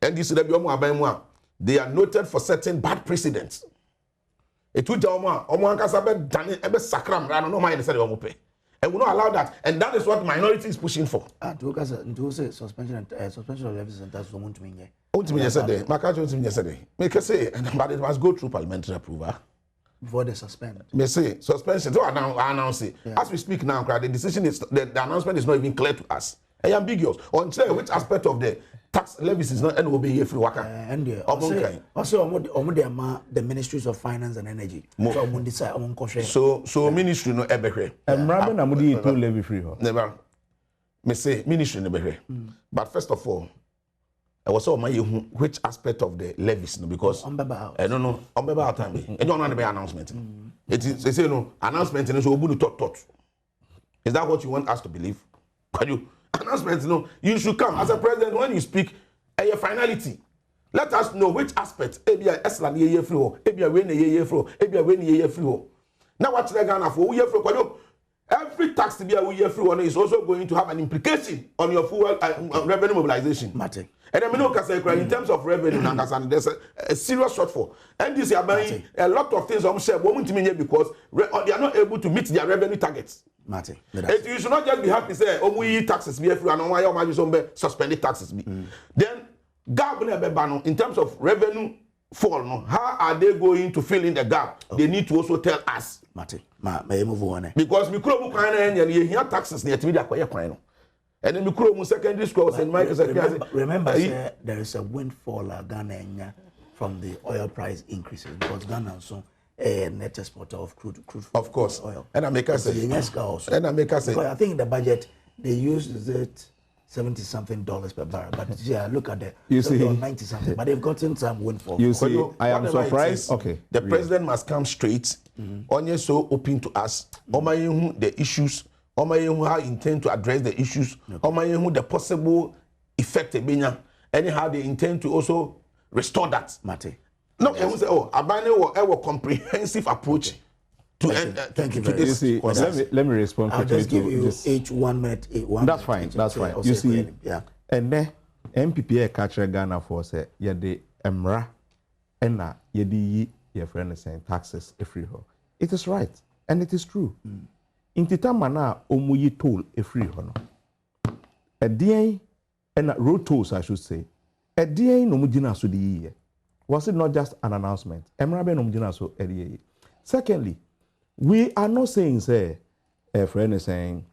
And this is the they are noted for certain bad precedents. It would Jama, Omankasabe, Dani, Ebe Sakram, Rano, no mind, and will not allow that. And that is what minority is pushing for. To say suspension of levies and that's someone to me. Yesterday, Makajo yesterday. Make us say, but it must go through parliamentary approval. Before they suspend. May say suspension. So I announce it. Yeah. As we speak now, the decision is the announcement is not even clear to us. It's ambiguous. Until which aspect of the tax levies is not and will be here free worker. And also the ministries of finance and energy. So ministry no ebehwe. Rather na mudi to levy free. Never. Me say ministry no ebehwe. But first of all, I was my which aspect of the levies because I don't know on time. I don't know the announcement. It is they say no announcement and so we talk. Is that what you want us to believe? Can you announcement? No, you should come as a president when you speak a finality. Let us know which aspect. Ebia Eslan ye free ho. Ebia when ye free. Ebia when ye free ho. Now what the Ghana for? We free. Every tax to be a year free one is also going to have an implication on your fuel revenue mobilization. Matter. And I mean, in terms of revenue, there's a serious shortfall. And this is buying a lot of things on share because they are not able to meet their revenue targets. You should not just be happy say, "Oh, we taxes be free and why you suspended taxes be." Then, in terms of revenue fall, how are they going to fill in the gap? They need to also tell us. move on. Because me kuro mu kwan na enya ye hia taxes na yetimi da kwaye kwan no. And then me kuro mu secondary schools and Mike is remember there is a windfall Ghana enya from the oil price increases because Ghana also a net exporter of crude of course oil. And I make us say also. And I make us say I think in the budget they used it $70-something per barrel, but yeah, look at you see 90-something, but they've gotten some windfall. You see, I am surprised. Okay, the president must come straight. Only so open to us. The issues. How he intend to address the issues. The possible effect anyhow they intend to also restore that. Mate. No, I will say, Abane will comprehensive approach. Thank you to very this. Let me respond. I'll just give you each 1 minute. That's fine. That's fine. You see, and then MPPA catch Ghana for say the emra, and na yedi your friend is saying taxes free ho. It is right and it is true. In titamana omuyi toll free ho no. A DA and road tolls I should say. A DA no mujina so the was it not just an announcement? Emra be no mujina so a secondly. We are not saying, say, a friend is saying,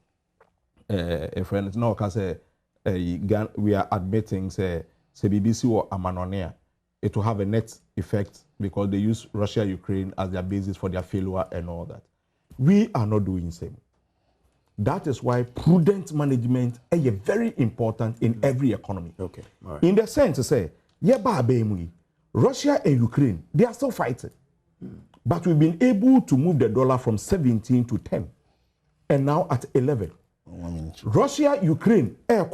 a friend is not, say, we are admitting, say BBC or Amanonia, it will have a net effect because they use Russia, Ukraine as their basis for their failure and all that. We are not doing the same. That is why prudent management is very important in every economy. Okay. All right. In the sense to say, Russia and Ukraine, they are still fighting. But we've been able to move the dollar from 17 to 10 and now at 11. Russia, Ukraine, and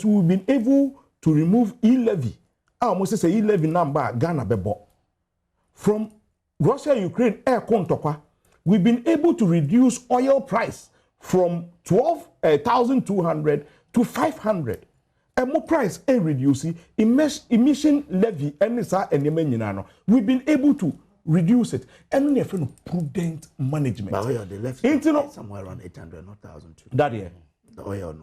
so we've been able to remove e-levy. I almost say e-levy number Ghana bebo. From Russia, Ukraine, we've been able to reduce oil price from 12,200 to 500. And more price and reducing emission levy and we've been able to reduce it, and we have prudent management. But oil, they left somewhere around 800, not 1,000. That year, the oil,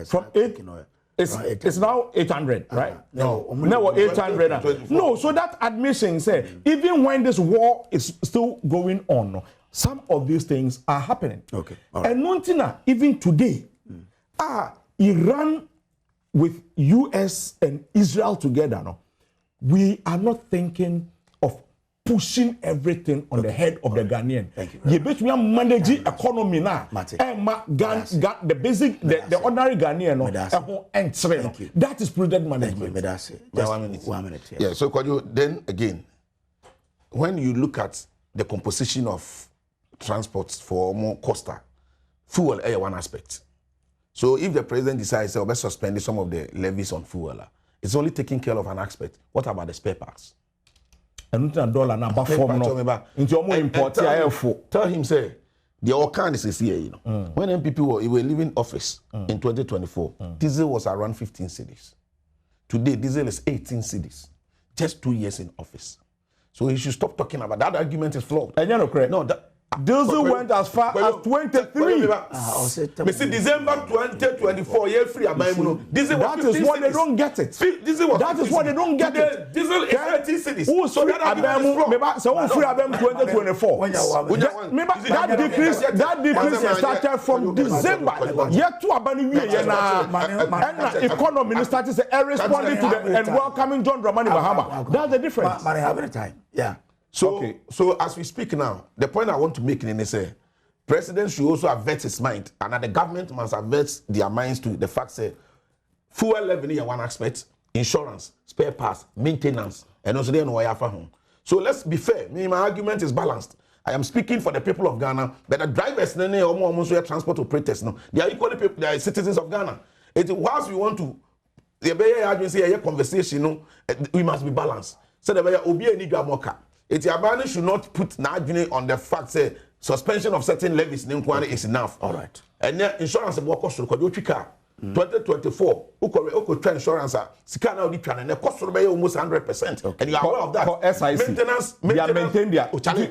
from 8, oil. It's now 800, right? No, 800. No, so that admission say even when this war is still going on, some of these things are happening. Okay, and Nontina, even today, Iran with US and Israel together, we are not thinking of pushing everything on the head of the Ghanaian. Thank you. You bet me manage economy now. The basic, the ordinary Ghanaian. That is prudent management. Just 1 minute. Yeah. So could you then again, when you look at the composition of transports for more coastal, fuel is one aspect. So if the president decides to suspend some of the levies on fuel, it's only taking care of an aspect. What about the spare parts? And $1 now, but into your more important. Tell him, say, the Okan is here. When MPP were leaving office in 2024, diesel was around 15 cedis. Today, diesel is 18 cedis. Just 2 years in office. So he should stop talking about that. Argument is flawed. And you're not correct. No, that. Diesel went as far as 23. Me see December 2024, year free. That is what they don't get it. That is what they don't get it. Diesel is 13 cities. So that free Adom 2024. That decrease started from December. Yet to Abani and economy started responding to them and welcoming John Dramani Mahama. That's the difference. But I have any time. Yeah. So as we speak now, the point I want to make is president should also avert his mind, and the government must avert their minds to the fact that fuel levy is one aspect, insurance, spare parts, maintenance, and also they know why home. So let's be fair. My argument is balanced. I am speaking for the people of Ghana, but the drivers, almost transport operators, they are equally people, they are citizens of Ghana. Whilst we want to, the conversation, we must be balanced. So the Obi and Moka. Abani should not put Najuni on the fact that suspension of certain levies is enough. All right. And then insurance workers should 2024 uko try insurance sika na odi twa na cost be almost 100%. And you are aware of that. SIC. Maintenance maintain their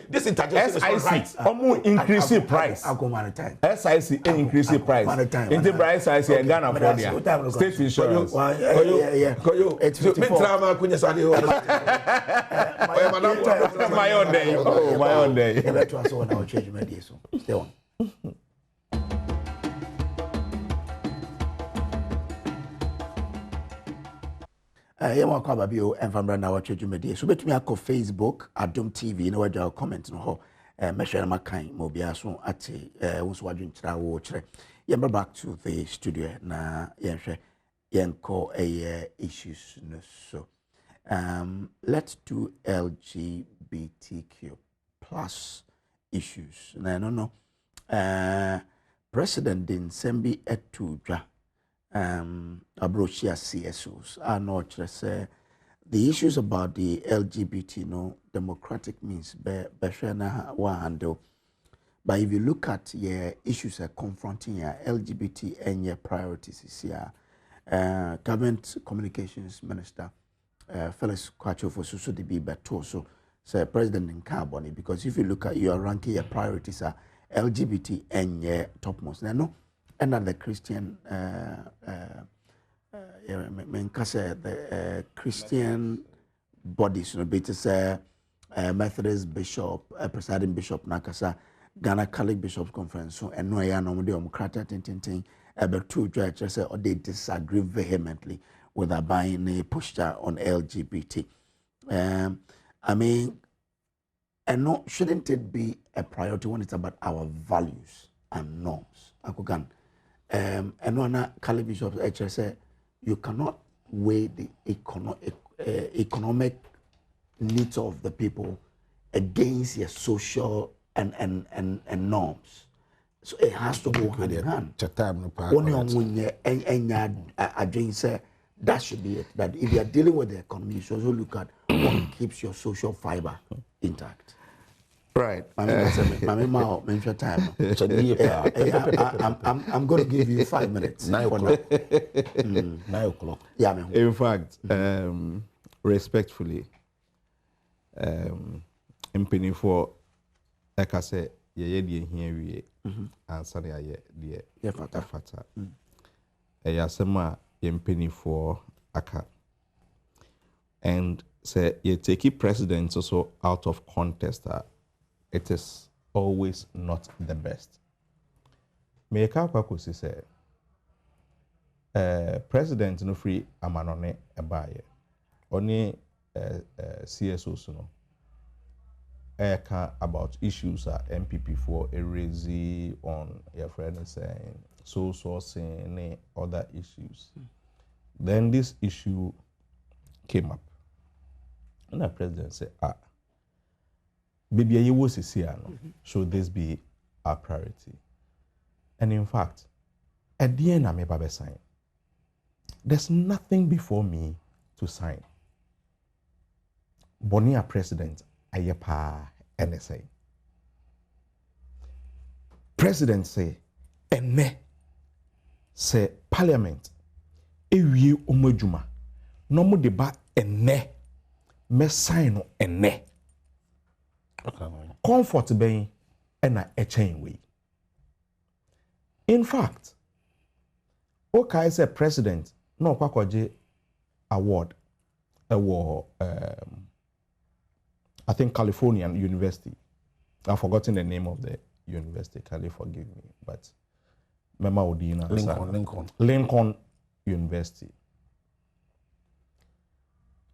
this interjection is not right. Omo increase price. SIC increase price. Into price SIC Ghana for there. State insurance. It's 54. My own day. Oh, my own day. Stay on. Yema kwa babio enfambra na watch dwumedie so betumi akọ Facebook Adom TV na waja comment no ho mehwe na makan mo bia so ate wonso wadwenkyira wo kyerɛ yemba back to the studio na yenhwɛ yenko issues no so let's do LGBTQ plus issues na no President din sembi etudwa abrochia CSOs are not just the issues about the LGBT democratic means be one handle. But if you look at issues confronting LGBT and your priorities is government communications minister Felix Kwacho for Susu de be better so say president in carbon because if you look at your ranking your priorities are LGBT and your topmost no. And the Christian, the Christian bodies, Methodist bishop, presiding bishop, Nakasa, Ghana Catholic Bishops Conference, so and no, I know Democratic about two churches, or they disagree vehemently with a buying a posture on LGBT. I mean, and no, shouldn't it be a priority when it's about our values and norms? Akugan. And one Catholic bishops actually say you cannot weigh the economic needs of the people against your social and norms. So it has to go hand in hand. That should be it. That if you are dealing with the economy, you should also look at what keeps your social fiber intact. Right. I'm going to give you 5 minutes. 9 o'clock. 9 o'clock. Yeah, man. In fact, respectfully, impending for, like I said, here we answer the fata. Yasema impending for aka. And say you take president also out of contest. It is always not the best. Meka Pakusi say, President no free amanone ebaye. Only CSOs no. Eka about issues MPP for erase on your friend saying so sourcing other issues. Then this issue came up. And the president said, baby, should this be our priority? And in fact, at the end, I'm about to sign. There's nothing before me to sign. Bonia president, ayepa NSA. President say, ene say parliament, ewie omajuma, no mo deba ene, me sign ene. Comfort being and a chain way. In fact, okay, is a president, no Kwakwaje award, I think Californian University. I've forgotten the name of the university. Cali, forgive me, but Mema Odina. Lincoln University.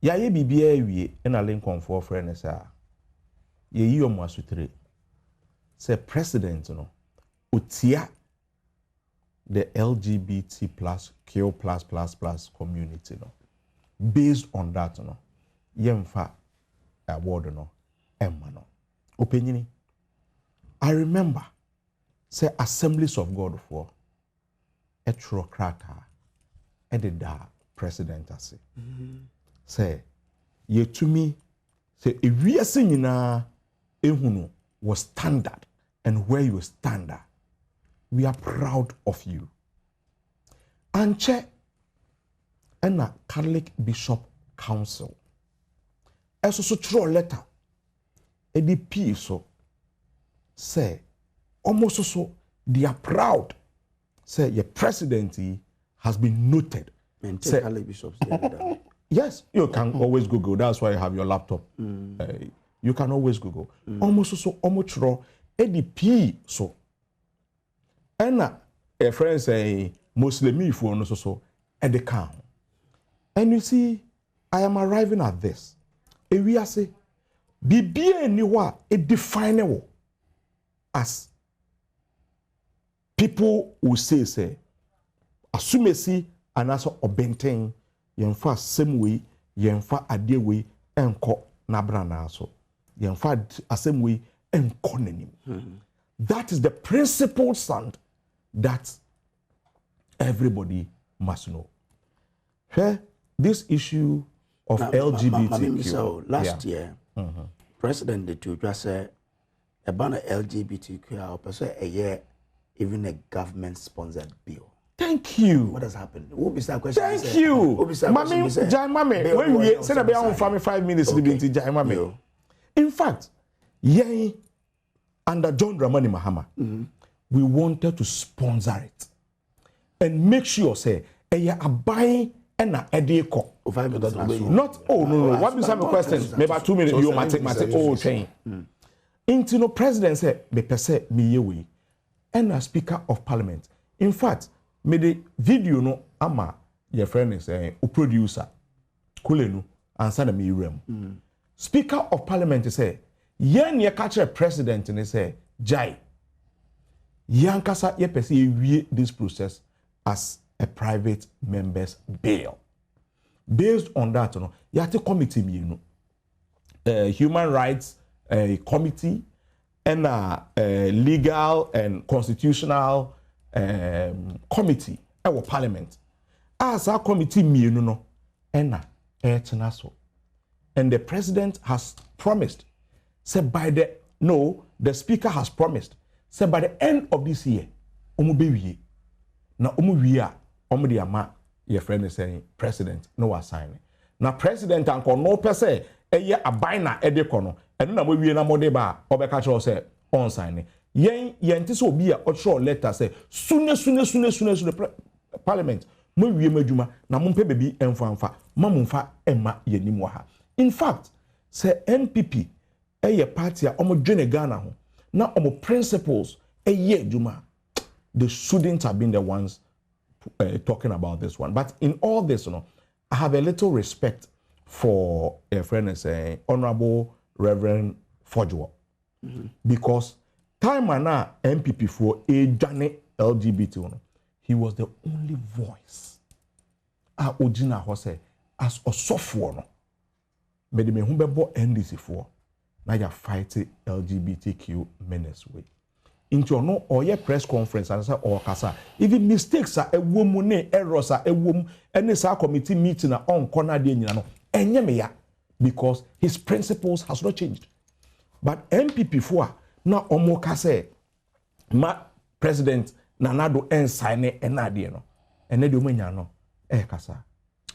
Ya ye bibia wie na Lincoln for friend say ye yi omo asutre. Say president no utia the LGBT plus Q plus community no. Based on that no, yemfa award no emma no. Opinion. I remember say Assemblies of God for etrokrata edida president ase. Say ye to me say ewiase nyina ehunu was standard and where you stand. We are proud of you. Anche and a Catholic Bishop Council. As also throw a letter. ADP so say almost so they are proud. Say your presidency has been noted. Say, Catholic bishops. Yes, you can always Google. That's why you have your laptop. You can always Google. Almost so almost raw ADP so. And a friend say Muslim if one so at the count. And you see, I am arriving at this. And we are say, be anywhere a definable as people will say, assume and also obtain yemfa same way, yemfa ade way, enko nabra na so. Yemfa same way, enko nenim. That is the principal stand that everybody must know. Here, this issue of LGBTQ. So last year, President the two just said about LGBTQ, or percent a year, even a government-sponsored bill. Thank you. What has happened? What is that question? Thank you. Mami, Jai Mame, when we said about 5 minutes, Jai Mame. In fact, yeah, under John Dramani Mahama, we wanted to sponsor it and make sure say, a buying and a edeko. Not no. What is my question? Maybe 2 minutes. You must train. Into no president say me pese me yewe and a speaker of parliament. In fact, me the video no ama your friend is a producer kulenu answer me rem. Speaker of parliament say yen ye catch a president and say jai yankasa ye pese ye this process as a private member's bill. Based on that, you have to committee me, human rights committee and legal and constitutional committee our parliament. As our committee me and the president has promised, said the speaker has promised, said by the end of this year, now the ama your friend is saying president no assign. Now president anko no per se eye abina edekono eno na we na modeba obeka cho say on sign. Yen ti so obi a otro letter say sune parliament mo wie madwuma na mo mpe bebi emfanfa mamumfa emma yenim wa ha. In fact, say NPP eye party a omo dwene Ghana ho na omo principles eye adwuma. They shouldn't have been the ones talking about this one. But in all this, I have a little respect for a friend is saying Honorable Reverend Fodjo. Because time and now MPP for a Johnny LGBT, he was the only voice. Ojina Hose as a software. But the Mehumbo NDC for now you're fighting LGBTQ menace way. Into no or your press conference and say or kasa even mistakes are a woman errors are a woman and this committee meeting on corner de nyina no enye me ya because his principles has not changed. But MPP for na omo kasa ma president nanado ensign enade no ene de omanya no kasa.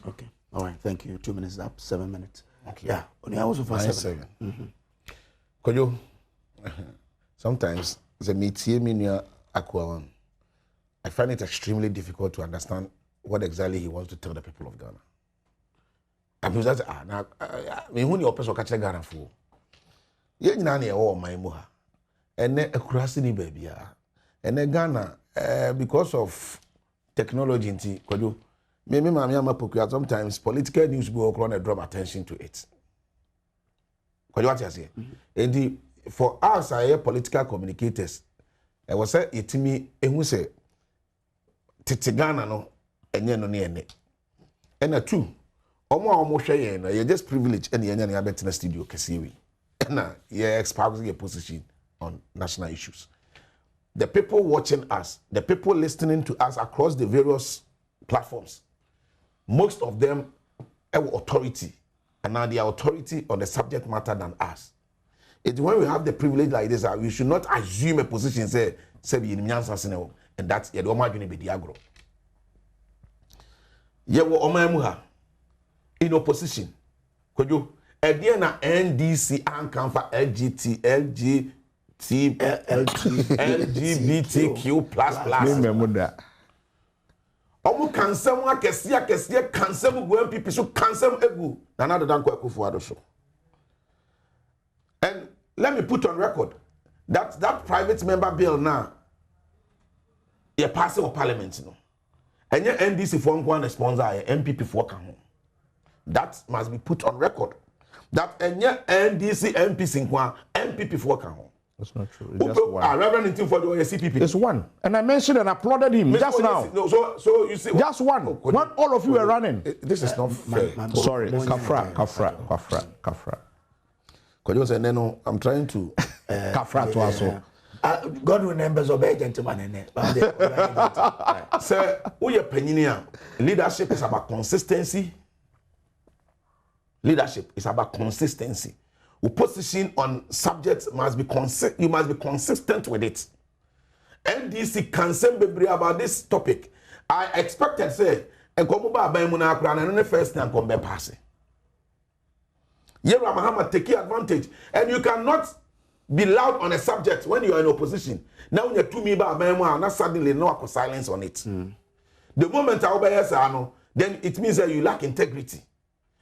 Okay, all right, thank you. 2 minutes up, 7 minutes. Okay, yeah, only I was for 7. Kojo, sometimes the media I find it extremely difficult to understand what exactly he wants to tell the people of Ghana. I mean, that's when you person catch Ghana for you know my moha and then a crassy baby and then Ghana because of technology in maybe sometimes political news go around and draw attention to it. What you say? And for us, I political communicators, I was say it to me, and we say, Titigana no, and no near. And a two, almost you're just privileged and you're in the studio, Kasiwi. And you're espousing your position on national issues. The people watching us, the people listening to us across the various platforms, most of them have authority, and now the authority on the subject matter than us. It's when we have the privilege like this, we should not assume a position, say, and that's the Oma be the agro. ye wo oman ha in opposition kojo e na NDC ankamfa LGBTQ++. Omu kansem akese kansem go MPP so kansem egu na na dodan kwa Akufo-Addo so. And let me put on record that private member bill now ye pass in parliament no. And your NDC for one sponsor MPP for kan. That must be put on record. That your NDC MPP for kan. That's not true. It's just one. Reverend for the CPP. It's one. And I mentioned and applauded him just now. No, so you see. Just one. When all of you were running. This is not fair. Sorry, Kafra. Because I'm trying to. Kafra to also. God remembers obey gentleman in it. Sir, who you penny? Leadership is about consistency. Leadership is about consistency. Position on subjects must be you must be consistent with it. NDC can say about this topic. I expected say and come back by Munakran and the first time come back passing. Yera Mahama take advantage, and you cannot be loud on a subject when you are in opposition. Now when you to me by not suddenly no silence on it. The moment I obey then it means that you lack integrity,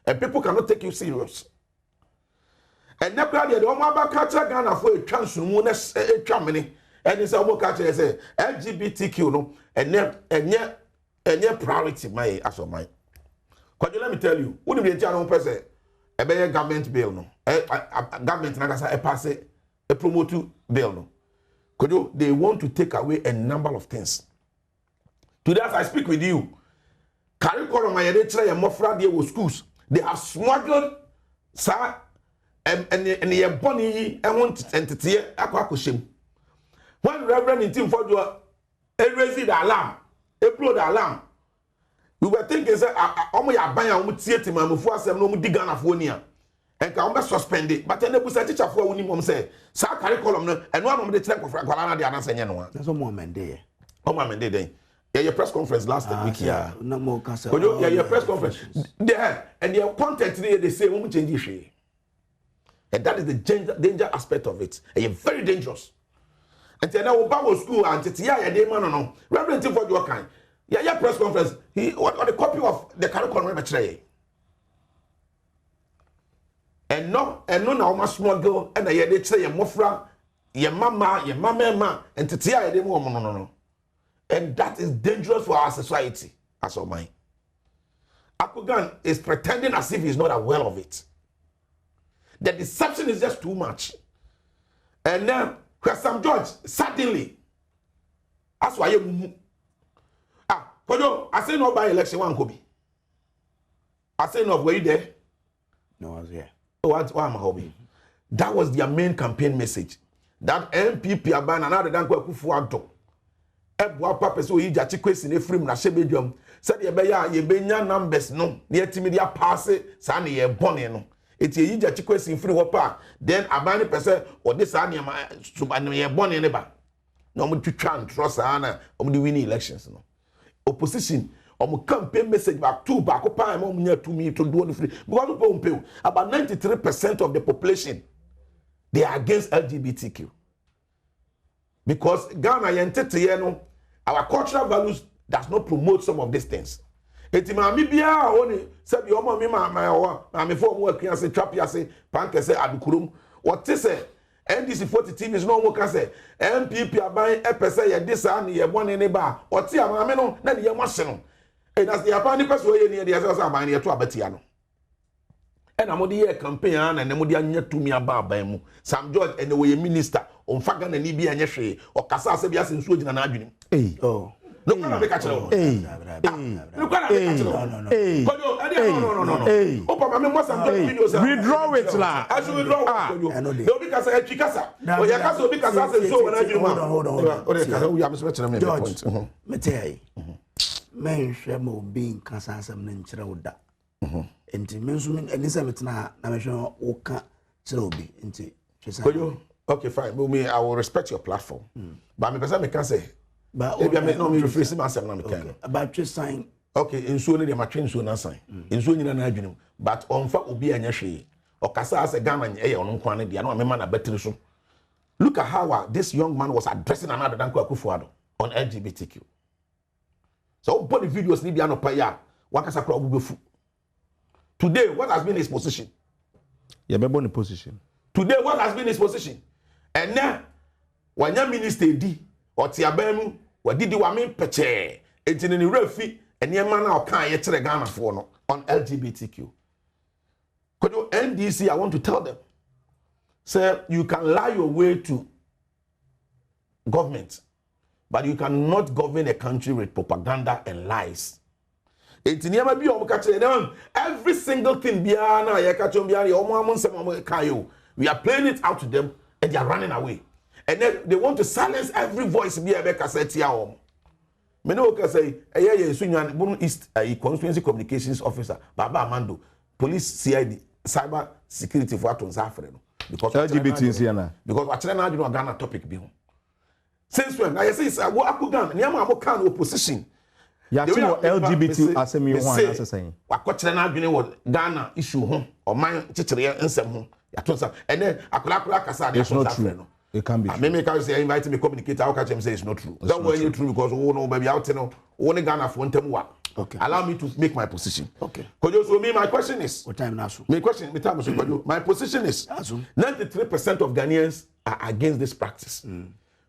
and people cannot take you serious. And now, the Omaba culture Ghana for a chance to moon a Germany, and it's almost culture say LGBTQ no, and yet priority my as of mine. Could you let me tell you, wouldn't be a general person a better government bill no, a government nagasa a pass a promote bill no. Could you? They want to take away a number of things. Today, as I speak with you, curriculum my editor and more with schools, they have smuggled, sir. And ye bonny and want entity aquacushim. When Reverend in Tim for you raise the alarm, a blow the alarm. We were thinking, sir, I'm ya buy a theatre man before some no digan of 1 year. And can be suspended, but then the teacher for when him say, Sir curriculum, and one of the check of Francolana, the answer, anyone. There's a moment there. Oh, my man, day. Yeah, your press conference last week. Yeah, no more cancer. Yeah, your press conference. There, and your content today, they say, won't change. And that is the danger aspect of it. And you're very dangerous. And then I will go to school and say, yeah, no. Reverend for your kind. Yeah, press conference. He what a copy of the curriculum betray. And no, now my small girl, and I they say your mofra, your mama, and Titia, no. And that is dangerous for our society, as of mine. Akugan is pretending as if he's not aware of it. The deception is just too much. And now, Sam George, suddenly, that's why you. I say no by election one could be. I say no, were you there? No, I was here. Oh, why am I hobby? That was their main campaign message. That MPP aban another than Akufo-Addo. Ebwa papa so yi jachi kwesi na frame na shebedwam. Said ye be nya numbers no. Na yetimi dia pass sa na ye bone no. Eti yi jachi kwesi free ho pa. Then aban pese o de sa na suba na ye bone ne ba. Na omo twitwa ntro sa na omo de win elections no. Opposition omo campaign message back to back up and omo nya to me to do on free. Because about 93% of the population they are against LGBTQ. Because Ghana yentete no, our cultural values does not promote some of these things. Eti maami bia oni se bi omo mi maami fo mo akyan se trap ya se panke se adukurum. What say NDC 40 team is no mo kan say MPP aban epese ye disa na ye bone ne ba. Oti amaami no na ye mwase no. E that's the aban ni person ye ne ye say aban ye to abatia no. And I'm the campaign and I'm the to me about Bamu. Sam George and the way minister on Fagan and Libya and Yeshe or Casa Sebias and Sweden and Adom. Oh, look at the catcher. Look at the catcher. No. Withdraw it, la. I should withdraw. No, because I had Chicasa. Oh, yeah, because I said so. Hold on. We have a special point. Matei. Men Shemo being Casasam Ninchroda. Enti mensumin enisa metna na mehwe woka kire obi enti okay fine me I will respect your platform but me person me can say but maybe I may not me rephrase myself na me can about just sign Okay, insuo ne de matwe insuo na san. Insuo nyina na adwene, but onfa obi anya hwe. Okasa as Ghana eye ono nkwa ne de na mema na battery so. Look at how this young man was addressing another Danko Akufo-Addo on LGBTQ. So put the videos ni bia no pa ya, wakasa kra obubefu. Today, what has been his position? Yeah, be in position. Today, what has been his position? And now, when your minister di, or Tiabemu, what did you want me peche? It's in the refi, and your man now can't yet Ghana for no on LGBTQ. Could you NDC? I want to tell them, sir, you can lie your way to government, but you cannot govern a country with propaganda and lies. Every single thing we are playing it out to them and they are running away. And then they want to silence every voice. Me no say East constituency communications officer Baba Amando, police CID, cyber security for because LGBT because what China do Ghana topic be. Since when I say what Ghana opposition. Yeah, LGBT asemi one asese. Wakokyere na adwene wo Ghana issue ho o man kyekyere ensem ho. Ya to sa. And then akula kasa de so sa no. It can be. Me can say invite me communicate how can say it's not true. That way you true because we know baby out no only Ghana for ntem wa. Okay. Allow me to make my position. Okay. Kojo so me my question is. What time now? My position is 93% of Ghanaians are against this practice.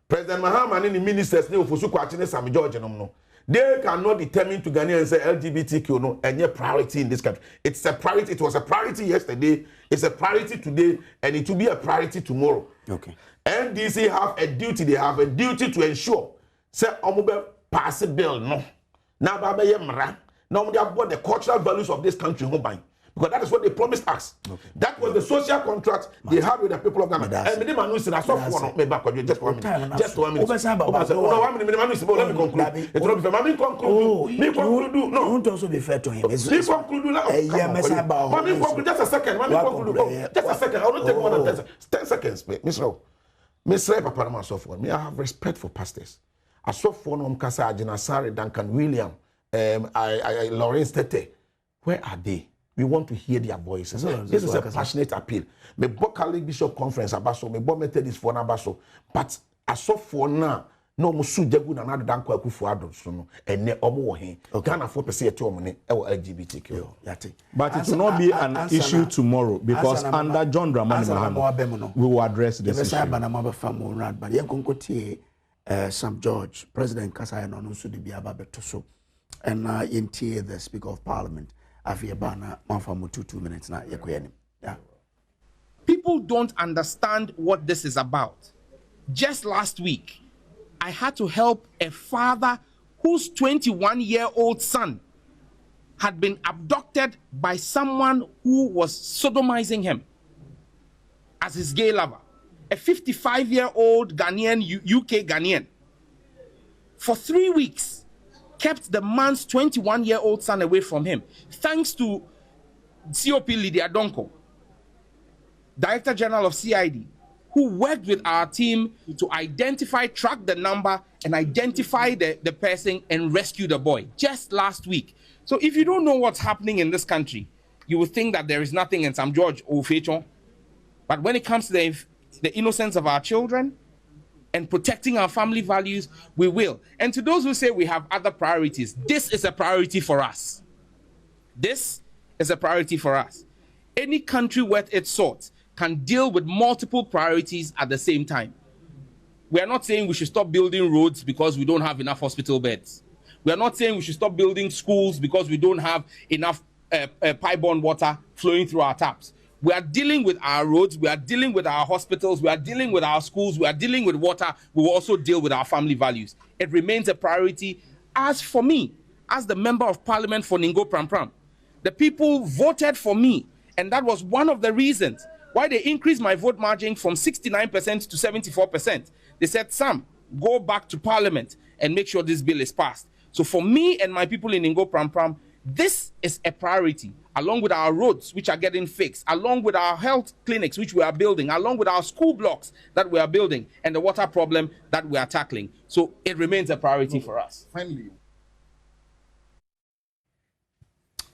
President Mahama and the ministers ne ofosu kwachi ne Sam George no. They cannot determine to Ghanaians say LGBTQ no any priority in this country. It's a priority. It was a priority yesterday. It's a priority today, and it will be a priority tomorrow. Okay. NDC have a duty. They have a duty to ensure say omobe pass a bill no. Now baba ye mra. Now they have brought the cultural values of this country home by. Because that is what they promised us. Okay. That was the social contract they had with the people of Ghana. And me man who said I saw for me back just 1 minute. Just 1 minute. Let me conclude. It will be fair. Me conclude. Me conclude. No. You won't also be fair to him. Me conclude. Me conclude just a second. Me conclude. Just a second. I will not take more than 10 seconds. Mr. Papa na so for me. I have respect for pastors. I saw for no Mkasa Ajinasari, Duncan William, Lawrence Tete. Where are they? We want to hear their voices. This is a passionate appeal. Me bo Catholic Bishop Conference abaso, me bo Methodist for abaso. But I saw for now, no musu jegu na nadu Danko Akufo-Addo so no. Ene omo wo hen. Ghana 4% ete omo ne e wo LGBTQ. But it will not be an issue tomorrow because under John Dramani Mahama, we will address this issue. But Sam George, President Kasaya no nso de bi aba beto so. And yentie the Speaker of Parliament. People don't understand what this is about. Just last week, I had to help a father whose 21-year-old son had been abducted by someone who was sodomizing him as his gay lover. A 55-year-old Ghanaian, UK Ghanaian. For 3 weeks, kept the man's 21-year-old son away from him, thanks to COP Lydia Donko, Director General of CID, who worked with our team to identify, track the number, and identify the person and rescue the boy just last week. So if you don't know what's happening in this country, you will think that there is nothing in Sam George or Fechon. But when it comes to the innocence of our children, and protecting our family values, we will. And to those who say we have other priorities, this is a priority for us. This is a priority for us. Any country worth its salt can deal with multiple priorities at the same time. We are not saying we should stop building roads because we don't have enough hospital beds. We are not saying we should stop building schools because we don't have enough pipe-borne water flowing through our taps. We are dealing with our roads, we are dealing with our hospitals, we are dealing with our schools, we are dealing with water, we will also deal with our family values. It remains a priority. As for me, as the Member of Parliament for Ningo Pram, the people voted for me, and that was one of the reasons why they increased my vote margin from 69% to 74%. They said, Sam, go back to Parliament and make sure this bill is passed. So for me and my people in Ningo Pram, this is a priority, along with our roads, which are getting fixed, along with our health clinics, which we are building, along with our school blocks that we are building, and the water problem that we are tackling. So it remains a priority for us. Finally,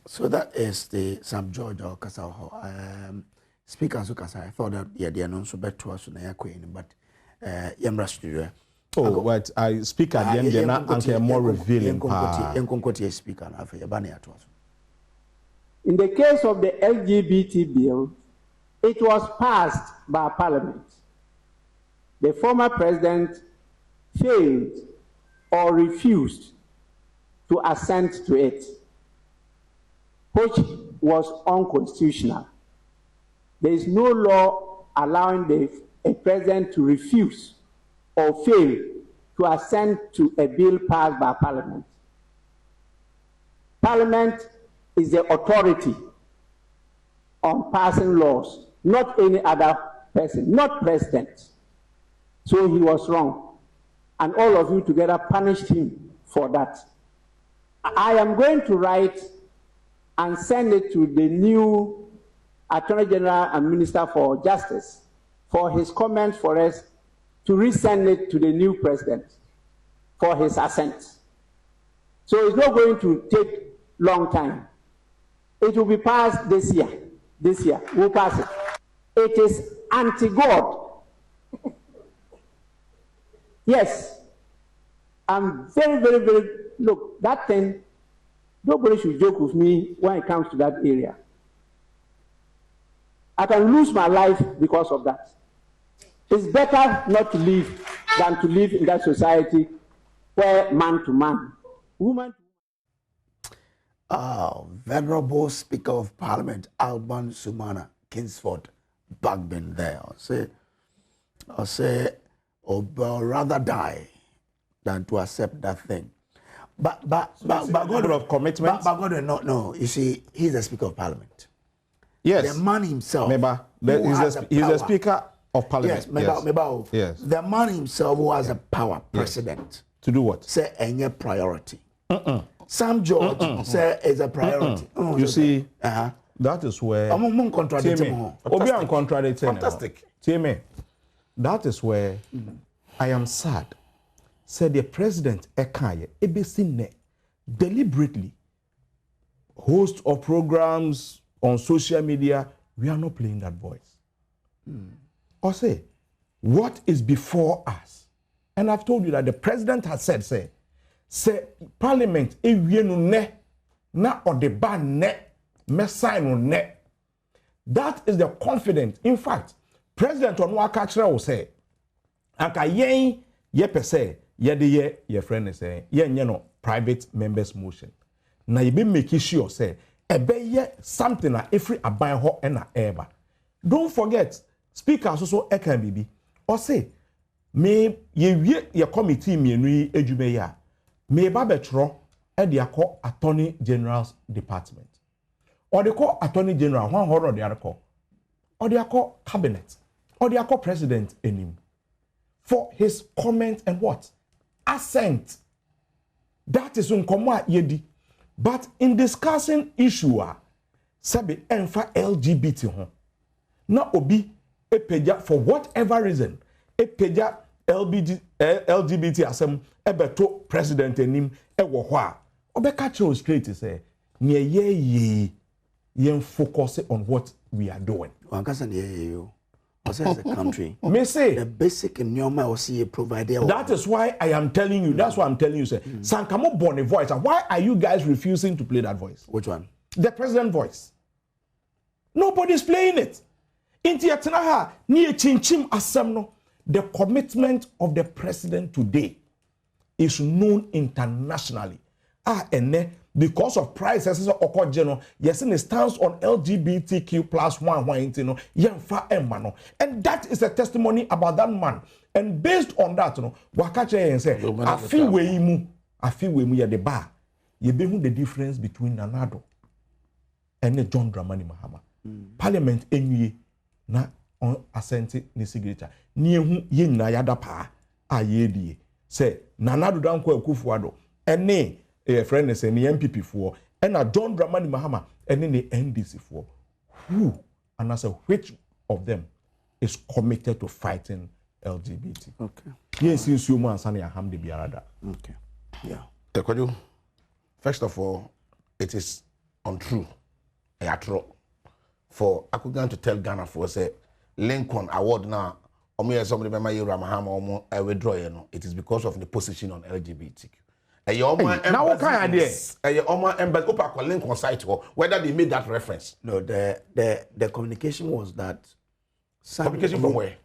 So that is the Sam George or Kasao. Speaker Sukasa, I thought that the idea so better to us in Queen, but Yamra studio. Oh, but I speak at the end, they're not more revealing. Speaker, in the case of the LGBT bill, it was passed by Parliament. The former president failed or refused to assent to it, which was unconstitutional. There is no law allowing a president to refuse or fail to assent to a bill passed by Parliament. Parliament is the authority on passing laws, not any other person, not president. So he was wrong, and all of you together punished him for that. I am going to write and send it to the new Attorney General and Minister for Justice for his comments for us to resend it to the new president for his assent. So it's not going to take long time. It will be passed this year. This year, we'll pass it. It is anti-God. Yes. I'm very, very, very, look, that thing, nobody should joke with me when it comes to that area. I can lose my life because of that. It's better not to live than to live in that society where man to man, woman to woman. Venerable Speaker of Parliament, Alban Sumana, Kingsford, Bagbin there. I'll say, or rather die than to accept that thing. But God of commitment. But God no. You see, he's the Speaker of Parliament. Yes. The man himself. He's the Speaker of Parliament. Yes. The man himself who has a power, president. To do what? Say any priority. Sam George say is a priority. You see, that is where. I'm contradicting. Fantastic. That is where I am sad. Said the president Ekaye Ebesine deliberately host of programs on social media. We are not playing that voice. Or say, what is before us? And I've told you that the president has said, say Parliament ne na odeba ne me sign ne. That is the confidence. In fact, President Onwakachra will say, "Anka yen ye pese ye de ye friend say ye no private members motion. Na ye be make sure say ebe ye something na every aban ho na eba. Don't forget, speaker also eka bibi. Or say me ye committee mienu yi edwuma ya. Me ba betro e de akọ Attorney General's Department. Or they call Attorney General one horror de akọ. Or they call cabinet. Or they call president enim. For his comment and what? Assent. That is uncommon yedi. But in discussing issue, sabi enfa LGBT ho. Na obi epeja for whatever reason epeja LGBT asem ebeto president enim ewo ho a obeka che straight say ne ye focus on what we are doing. Wankasa ne ye as a country. Me say the basic in your mind was provided. That is why I am telling you. That's why I'm telling you, sir. Sankamo born a voice. Why are you guys refusing to play that voice? Which one? The president voice. Nobody's playing it. The commitment of the president today is known internationally. Because of prices yes, in stance on LGBTQ plus one, and that is a testimony about that man. And based on that, wakache and say, I feel we at the bar. You be the difference between Nanado and John Dramani Mahama. Parliament enye na on assent ni signature. Ni hu ye na yada pa ayedie. Say Nanado dan ko Akufo-Addo ene friend say ni MPP for and John Dramani Mahama and the NDC for who and I say which of them is committed to fighting LGBT. Okay. Yes, you man sani ahamde biarada. Okay. Yeah. Ekwadwo, first of all, it is untrue. For Akugan to tell Ghana for say Lincoln Award now, somebody by my Ramahama withdraw. It is because of the position on LGBTQ. Now what kind of idea? Lincoln site whether they made that reference. No, the communication was that communication from where?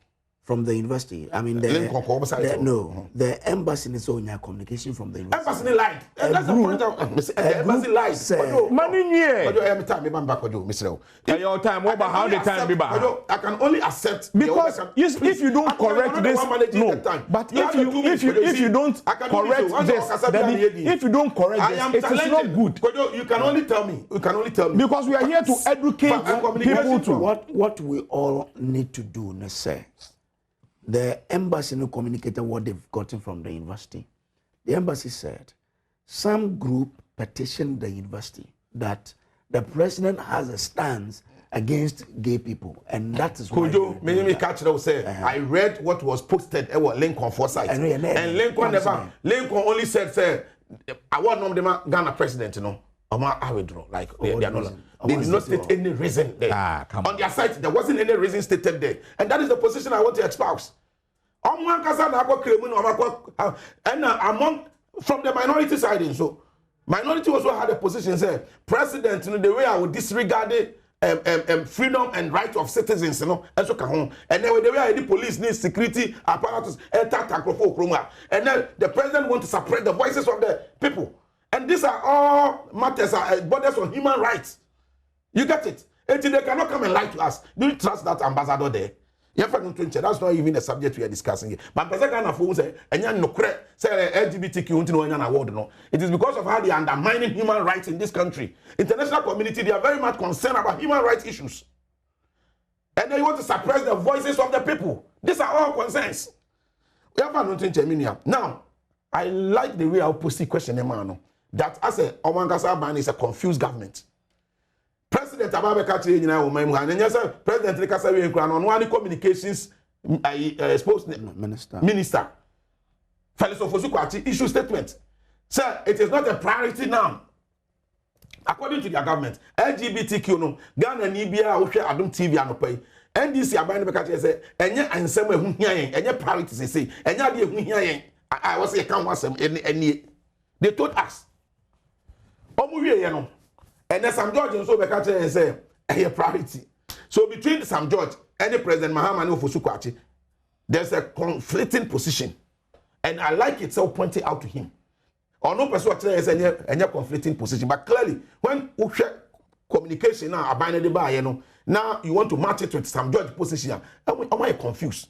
From the university. I mean, the embassy in its own communication from the university. Embassy lied. That's the point. The embassy lied. Money here. Your time. What about how the time be back? I can only accept because if you don't correct this, no. But if you don't correct this, then if you don't correct this, it is not good. You can only tell me. You can only tell me. Because we are here to educate people to what we all need to do. Say. The embassy communicated what they've gotten from the university. The embassy said some group petitioned the university that the president has a stance against gay people, and that is why. I read what was posted at Lincoln Foresight, and Lincoln only said, I want them Ghana president, I withdraw. Like they did not state any reason there. On their site, there wasn't any reason stated there, and that is the position I want to espouse. And among from the minority side, and so minority also had a position say president, the way I would disregard freedom and right of citizens, and so and then the way the police need security apparatus, and then the president want to suppress the voices of the people. And these are all matters, borders on human rights. You get it? And they cannot come and lie to us. Do you trust that ambassador there? That's not even the subject we are discussing here. But say LGBTQ award. No. It is because of how they are undermining human rights in this country. International community, they are very much concerned about human rights issues. And they want to suppress the voices of the people. These are all concerns. Now, I like the way I pose the question, that as a Omangasa ban is a confused government. President Ababe Kachi and President Lekasawi on one communications minister. Felix Ofosu issue statement. Sir, it is not a priority now. According to their government, LGBTQ no Ghana Nibia Adom TV anopai. NDC Ababe Kachi say enye ansem ehu hia yen enye priority say enye de ehu hia yen. I was say kan wasem any. They told us. And then Sam George and so Bekache say a priority. So between Sam George and the President Mahama Ofosu, there's a conflicting position. And I like it so pointing out to him. Or no person is any conflicting position. But clearly, when we share communication now about the bar, now you want to match it with Sam George position. Am I confused?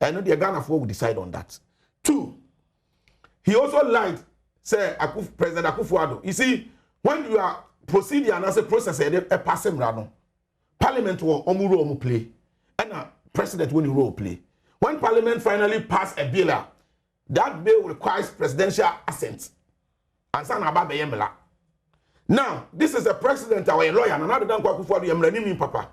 I know the Ghana folk will decide on that. 2, he also lied, say President Akufo-Addo. You see, when you are proceeding and as a process, a passing rano. Parliament will omu play, and a president will role play. When Parliament finally pass a bill, that bill requires presidential assent. And sana ababe yemela. Now, this is a president or a lawyer, and another than Akufo-Addo yemela papa.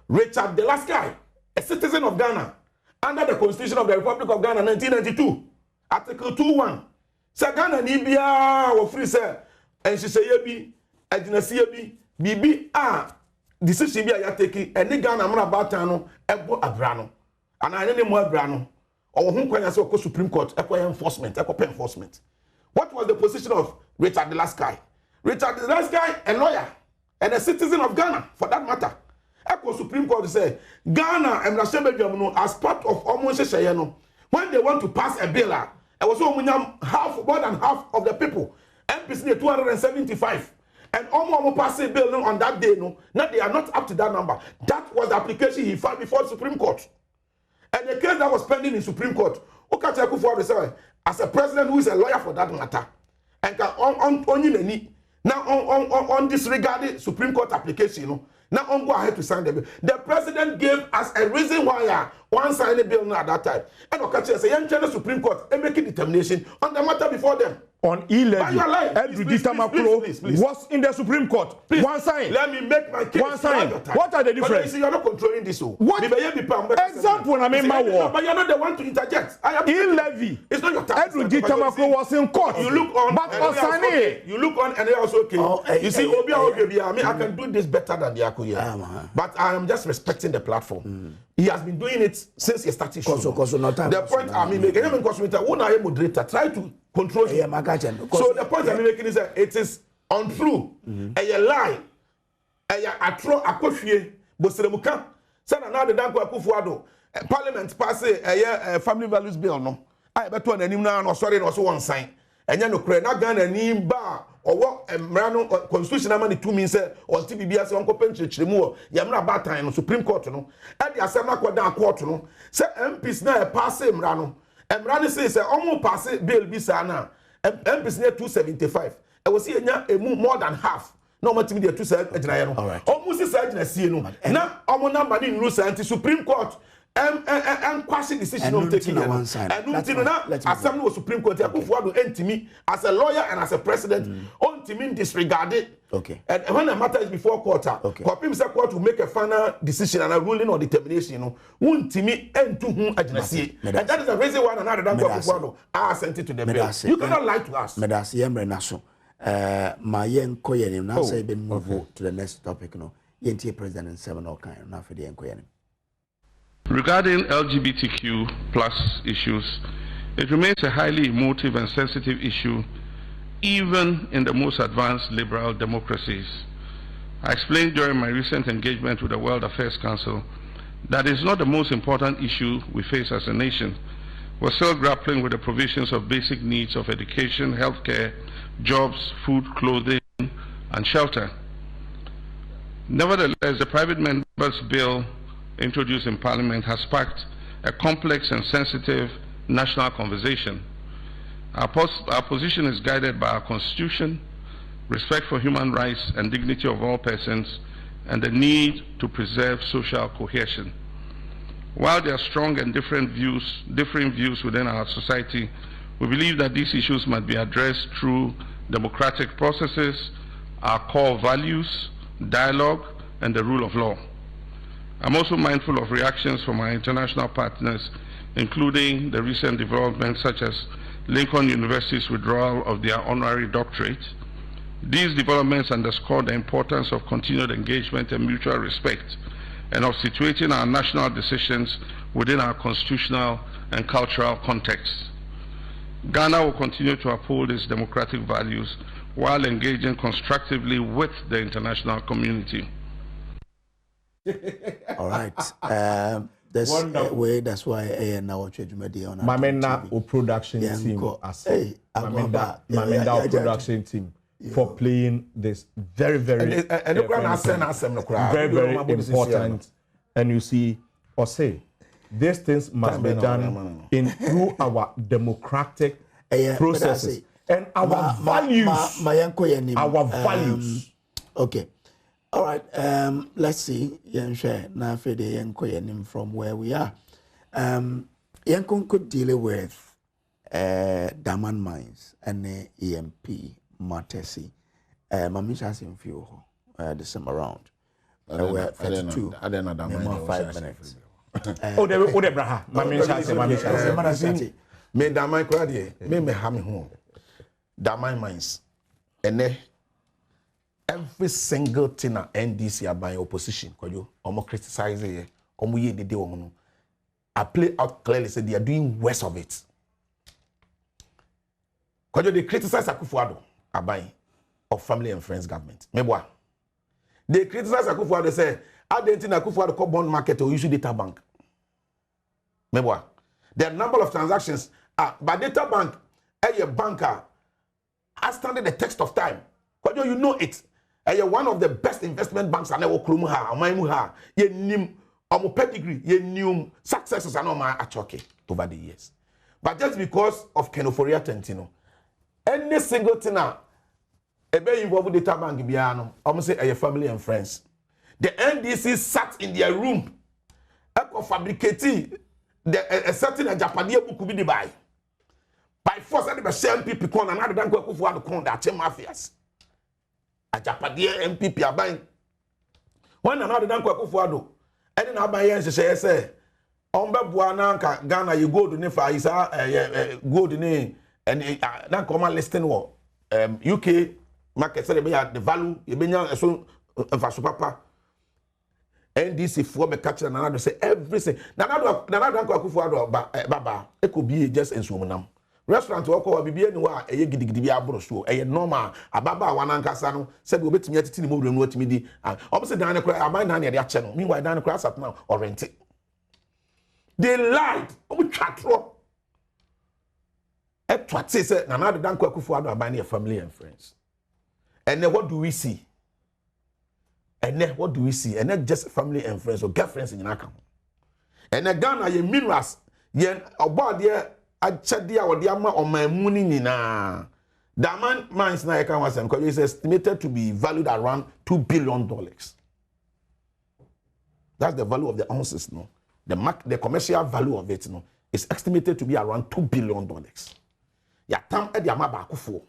Richard Delasky, a citizen of Ghana, under the Constitution of the Republic of Ghana, 1992, Article 2:1. Say Ghana Nibia or free say, and she say yebi. Bibi decision be a taking and the Ghana Batano, Ebo Abrano, and I know more Brano, or whom can I say Supreme Court, enforcement. What was the position of Richard Delasky? Richard Delasky, a lawyer and a citizen of Ghana, for that matter. Echo Supreme Court say Ghana and as part of almost when they want to pass a bill, I was more than half of the people. MPC 275. And almost pass a bill on that day, now they are not up to that number. That was the application he filed before the Supreme Court. And the case that was pending in Supreme Court, Okache Akufo-Addo as a president who is a lawyer for that matter, and on disregarded Supreme Court application, now on go ahead to sign the bill. The president gave us a reason why one signed the bill at that time. And Okache say, the Supreme Court and make a determination on the matter before them. on e-levy, Edwin Ditamaklo was in the Supreme Court. Please, one sign. Let me make my case. One sign. What are the differences? You are not controlling this. What example? I mean, but you are not the one to interject. E-levy. It's not your time. Edwin Ditamaklo was in court. You look on, but Osani. You look on, and they also okay. You see, I mean, I can do this better than the Akuya. But I am just respecting the platform. He has been doing it since he started. The point I mean, making him a moderator, try to control him. So the point I'm making is that it is untrue. A lie. A true akofie. Bosremuka. Sana na de danko akufuado. Parliament pass a family values bill no. I beto an anim na no sorry no so one sign. Enya no kre na Ghana ni ba owo emra no constitution amani 2 means say until bibia se onko penchiremu ya mra batan no Supreme Court no. E de asem na kwada court no. Say MPs na e pass emra no. Emra ni say omo pass bill bi sa na. MPs near 275. I was see more than half. No matimi dey 275 no. Almost say agina see no. Na omo number ni no say Supreme Court question decision of taking one side. And Assembly was Supreme Court. Entimi as a lawyer and as a president, Ontimi disregarded. Okay. And when the matter is before court, court will make a final decision and a ruling or determination. Ontimi to whom agency. And that is the reason why another than are sent it to the bill. You cannot lie to us. Medasi Emre Naso. My young Koyanim now say been move to the next topic. No, Yenti President and 7 or kind now for the Koyanim. Regarding LGBTQ plus issues, it remains a highly emotive and sensitive issue, even in the most advanced liberal democracies. I explained during my recent engagement with the World Affairs Council that it's not the most important issue we face as a nation. We're still grappling with the provisions of basic needs of education, healthcare, jobs, food, clothing, and shelter. Nevertheless, the private members' bill introduced in Parliament has sparked a complex and sensitive national conversation. Our position is guided by our Constitution, respect for human rights and dignity of all persons, and the need to preserve social cohesion. While there are strong and differing views within our society, we believe that these issues must be addressed through democratic processes, our core values, dialogue, and the rule of law. I'm also mindful of reactions from our international partners, including the recent developments such as Lincoln University's withdrawal of their honorary doctorate. These developments underscore the importance of continued engagement and mutual respect, and of situating our national decisions within our constitutional and cultural context. Ghana will continue to uphold its democratic values while engaging constructively with the international community. All right. That's way. That's why Nnawotwe Jumedi on Nnawotwe production team. Nnawotwe production team for playing this very important. And you see, or say, these things must be done through our democratic processes and our values. Our values. Okay. All right, let's see. From where we are. Yankon could deal with Damang mines and the EMP Martesi. Mamisha in few this time around. We're 32. I don't know 5 minutes. Oh, they Braha. Mamisha. Me Damang crowd me ham home. Damang mines. And every single thing at NDC are by opposition, because you almost criticize it, I play out clearly, say they are doing worse of it. Because they criticize Akufo-Addo, Abai, of family and friends government. Mebwa. They criticize Akufo-Addo, say, I don't think Akufo-Addo call bond market or issue data bank. Mebwa. There are a number of transactions, but data bank, a banker, has standard the text of time. Because you know it. You're one of the best investment banks I never krumu ha, amaimu ha. Ye nim omo pedigree, ye new successes and all my achoke over the years. But just because of Kenoforia Tentino, any single thing now, be involved with data bank biano, almost say your family and friends. The NDC sat in their room, fabricating a certain Japanese book could be buy. by force any be MPP con and Nnawotwe Danko Akufo-Addo con that mafias ajapade MPP aban when Nnawotwe Danko Akufo-Addo any na aban yen say on be boa na nka Ghana you gold ni fa isa gold ni and na come listing wo UK market say the value you be nya so so papa NDC for be catch Nnawotwe say everything Nnawotwe Danko Akufo-Addo baba e could be just ensumunam restaurant wo ko bibia ni wa eye gidigidi bi abro so eye normal ababa wana nkasa no se be obetimi atiti ni mo wura no atimi di obse dan ne kra aban dan ne de ache no meanwhile dan ne kra sat now orente they lied omo twatro e twate se Nnawotwe Danko Akufo-Addo aban ne family and friends and then what do we see and then just family and friends or girlfriends in Aka and then Ghana ye minerals ye obade achade a wode ama omamuni nyina Damang mines na eka wasem because it's estimated to be valued around $2 billion. That's the value of the ounces, no. The commercial value of it, no, is estimated to be around $2 billion. Ya tam e di ama ba akufo.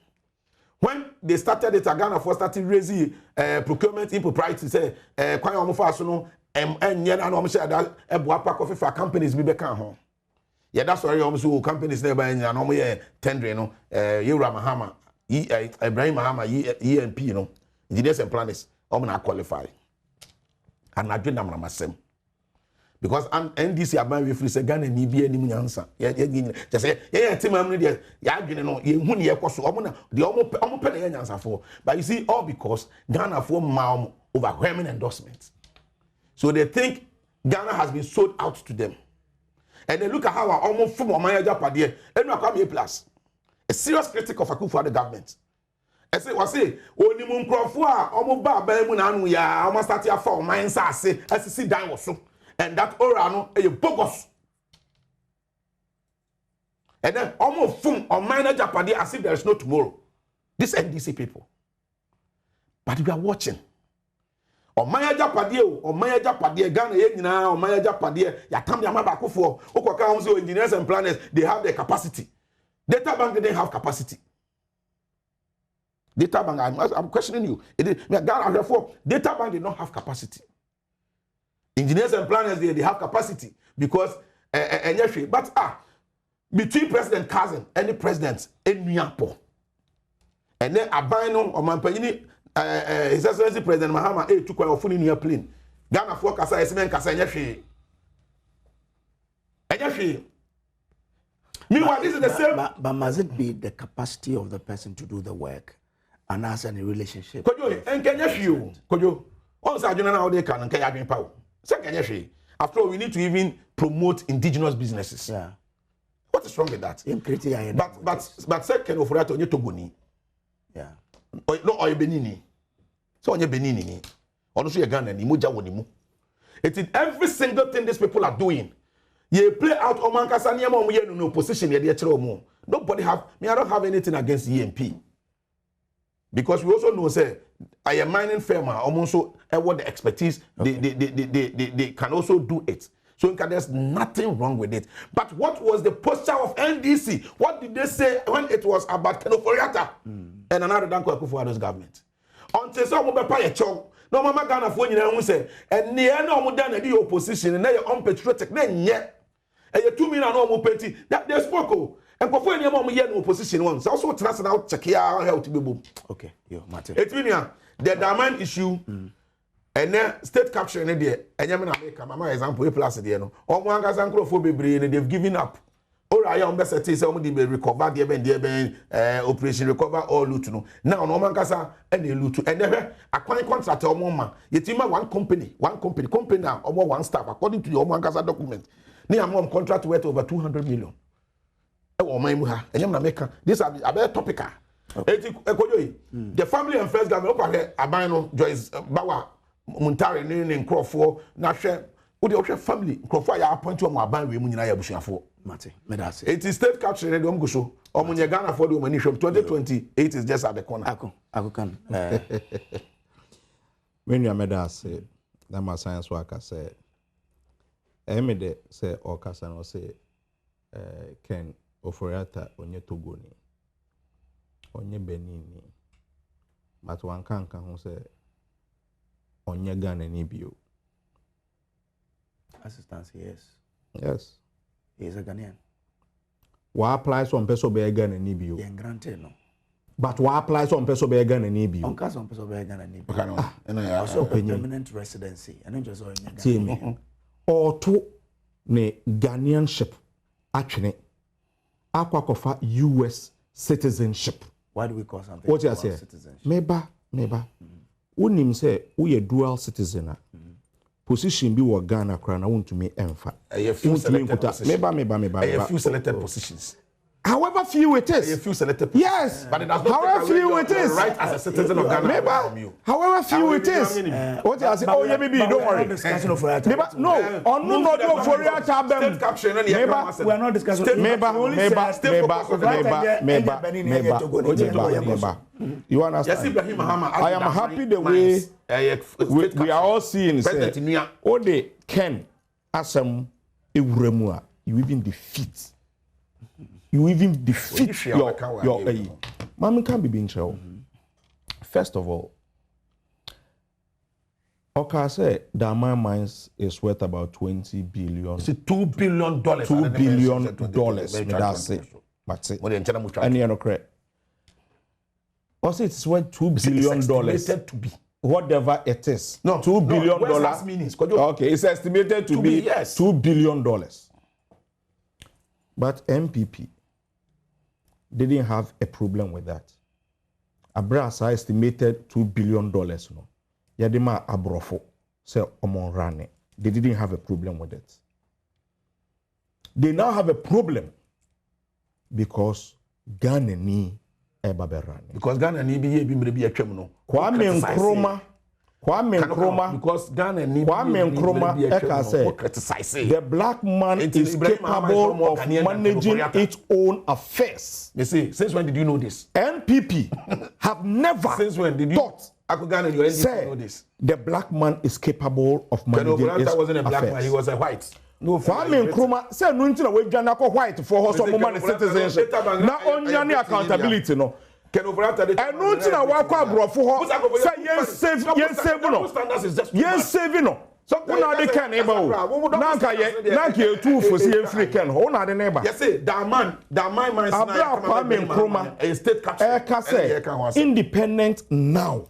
When they started it, Ghana for started raising procurement impropriety say kwan omo fa so no enye na omo share that e boa pa coffee for companies bi be kan ho. Yeah, that's why also companies never and no more tendering, no, Yura Mahama, Ibrahim Mahama, EMP, you know, engineers and planners, not qualify. And I didn't know myself. Because NDC about free say Ghana ni be any answer. Yeah, just say, yeah, Tim Amri, yeah, you know, you who near cost the almost penny answer for. But you see, all because Ghana for mal overwhelming endorsements. So they think Ghana has been sold out to them. And then look at how almost from Omaya Japade, and now come A+. A serious critic of Akufo-Addo government. I say, only Moon Crawford, almost Babamun Anu ya, almost start your for mine say, as see down was so. And that Orano, a bogus. And then almost from Omaya Japade as if there is no tomorrow. These NDC people. But we are watching. Omaya Japade Ghana ye nyina Omaya Japade ya tam ya mabako for okoka onzo engineers and planners they have the capacity. Data bank didn't have capacity. Data bank I'm questioning you. Ghana therefore data bank did not have capacity. Engineers and planners they have capacity because but between President Cousin and the president enuapo. And then abano o mampanyini His Excellency President Mahama took a phone in your plane. Ghana for Kasa Esmen Kasa Enyashi. Meanwhile, this is the same. But must it be the capacity of the person to do the work and has any relationship? Kojo, and Kenyashi. Kojo, once I don't know how they can and Kayabin Power. Second, after all, we need to even promote indigenous businesses. Yeah. What is wrong with that? But second of all, you Togoni. Yeah. No, or Benini. So on your Benini. Also, you're Ghana, Nimuja Wonimu. It is every single thing these people are doing. You play out Omankasania Momu no position, nobody have me, I don't have anything against EMP. Because we also know, say, I am mining firm, also what the expertise, they can also do it. So there's nothing wrong with it. But what was the posture of NDC? What did they say when it was about Kenoforiata and Nnawotwe Danko Akufo-Addo's government? Until some of the chong, no mama Ghana for you say, and near no more than the opposition, and they are unpatriotic, then yet, and you 2 million no more petty that they spoke. And before any more no opposition ones, also trust out check here how to be boom. Okay, yo, Martin. It's the Damang issue. And then state capture in there, and you make my example, plus the no. Or one guy's anchorophobia, and they've given up. Or I am best at somebody may recover the operation, recover all loot. Now, no man casa and they loot. And never a contract or moment. Yet you one company now, or one staff, according to your Mancasa document. Near mom contract worth over 200 million. Oh, my muha, and you make this a very topical. The family and friends government, Abano, Joyce Bawa. Muntari in Crawford, Nashe, with the family, Crawford, I appoint to my band with Munaya Bushan. Mate, Medasi. It is state capture in the Omgusho, or Munyagana for the money from 2028 is just at the corner. I can. When you made us say, that my science worker said, Emide say, or Cassan or say, Ken Oforiata onye Togo ni. Onye Benin ni. But one can say onye Ghana ni bio. Assistance, yes. Yes. He is a Ghanaian. Wa apply some person be Ghana ni bio. Yeah, granted no. But wa apply some person be Ghana ni bio. On case on person be Ghana ni bio. Okay, no. Also permanent residency. I don't just so in Ghana. Or to ne Ghanaianship atwene akwakofa US citizenship. Why do we call something what you say? Citizenship? Meba. Unim say we dual citizen. Position bi wo Ghana kra na wontumi emfa. A few selected positions. Meba. A few selected positions. However few it is. A few selected positions. Yes. But it does not however few it is. Right as a citizen of Ghana. Meba. However few it is. What you say? Oh yeah, baby, don't worry. Meba, no. On no do for ya tabem. State caption and Meba, we are not discussing Meba. You understand? Yes, Ibrahim Mahama. I am happy the way we are all seeing. Oh, they can asem ewuremu a you even defeat. You even defeat your Mami can be being show. First of all, okay, say Damang mines is worth about 20 billion. It's $2 billion. $2 billion. That's it. That's it. And you know correct. Also, it's worth $2 billion. Estimated to be. Whatever it is. No, $2 billion. Okay, it's estimated to be yes. $2 billion. But MPP didn't have a problem with that. Abrasa estimated $2 billion. No, Yadima Abrofo say Omon Rane. They didn't have a problem with it. They now have a problem because Ghana ni Ebaberane. Because Ghana ni be a criminal. Kwame Nkrumah, because Ghana need Kwame Nkrumah say the black man is capable of managing its own affairs. They say, since when did you know this? NPP have never since when did you thought say know this? The black man is capable of managing its affairs. Wasn't a black man, he was a white. No, Kwame Nkrumah say no until we dwana ko white for her some man citizenship. Na onyane accountability no. And no thing I walk abrofo ho say yen save no. Yen save no. So una de kan eba o. Nanka ye two for see African ho una de neighbor. Yes say Damang mines na Kwame Nkrumah a state capture. Independent now.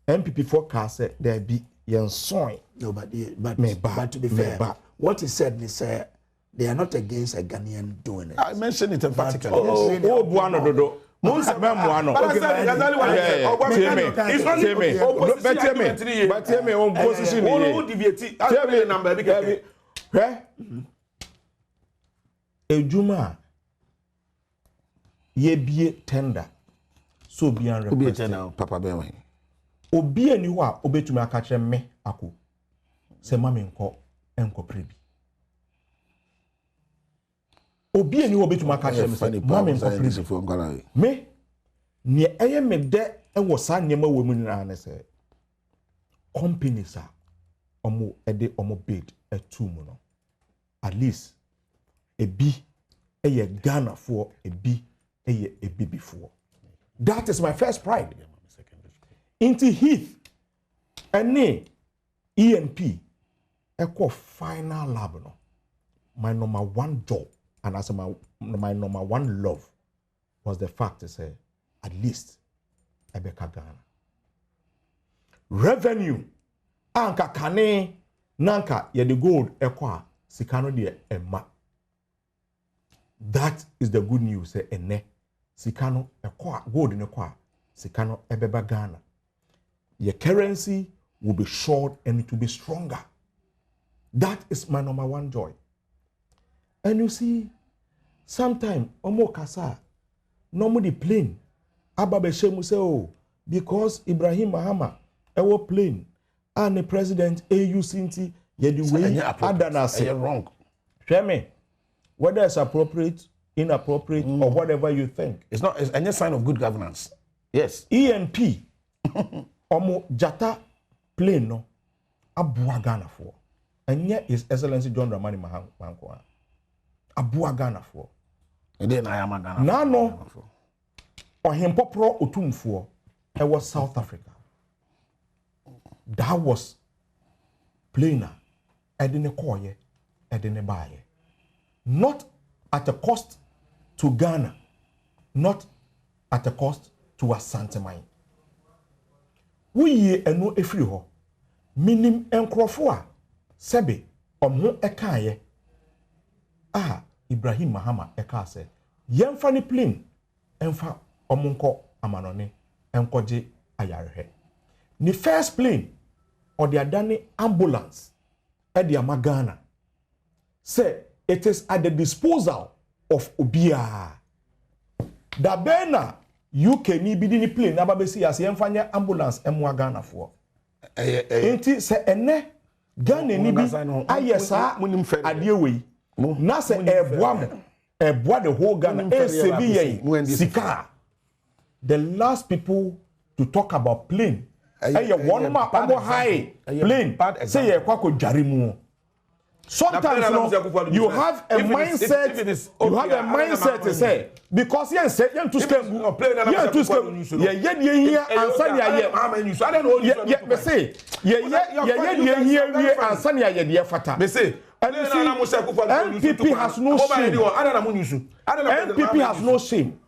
MPP forecast said there be yen soin. No, but to be fair, what he said is they are not against a Ghanaian doing it. I mentioned it emphatically. Oh, Buano Dodo. It's Ejuma ye be tender so be requested. Papa Bewen. Obi eni ho a obetumi aka kire me ako se ma me enko prebi. Obi eni ho betumi aka kire me se ma me enko prebi. Me ne eye me de e wo sa nyema wo mu na ne se companies a omo ede omo bid etum no at least ebi eye Ghana for ebi eye ebibi for. That is my first pride. Into Heath and ENP echo final lab no. My number one job and as my number one love was the fact to say at least Ebeka Ghana. Revenue anka kane nanka ye the gold echo sikano de emma. That is the good news say ene sikano echo gold in echo sikano ebeba Ghana. Your currency will be short and it will be stronger. That is my number one joy. And you see, sometimes omo kasa normally plane ababe shemu say oh because Ibrahim Mahama ewo plane and the president AU Sinti ye the way adana say wrong. Hear me? Whether it's appropriate, inappropriate, or whatever you think. It's any sign of good governance. Yes. ENP Omo Jata plane no abua Ghana for. And yet His Excellency John Dramani Mahama Abua Ghana for. Nano Ohimpopro Otumfuo, it was South Africa. That was plainer, Edine Koye, Edine Baye. Not at a cost to Ghana, not at a cost to Asante Mine. We ye eno efri ho. Minim enkrofo a sebe omho ekaye. Ibrahim Mahama eka se. Yemfa ni plane emfa omonko amanone enkoje ayarehe. Ni first plane or the adani ambulance at the Amagana. Say it is at the disposal of Obia. Da bena UK ni bidi ni plane na babesi as yemfanya ambulance emwa Ghana for. Enti se ene Ghana ni bi ayesa adie wei. Na se eboa the whole Ghana sika. The last people to talk about plane one ma abo high plane say ye kwako jarimu. Sometimes you have a mindset to say because yen say yen to scam yen to scam ye here answer ye me say ye here answer ye fata me say MPP has no shame. MPP has no shame.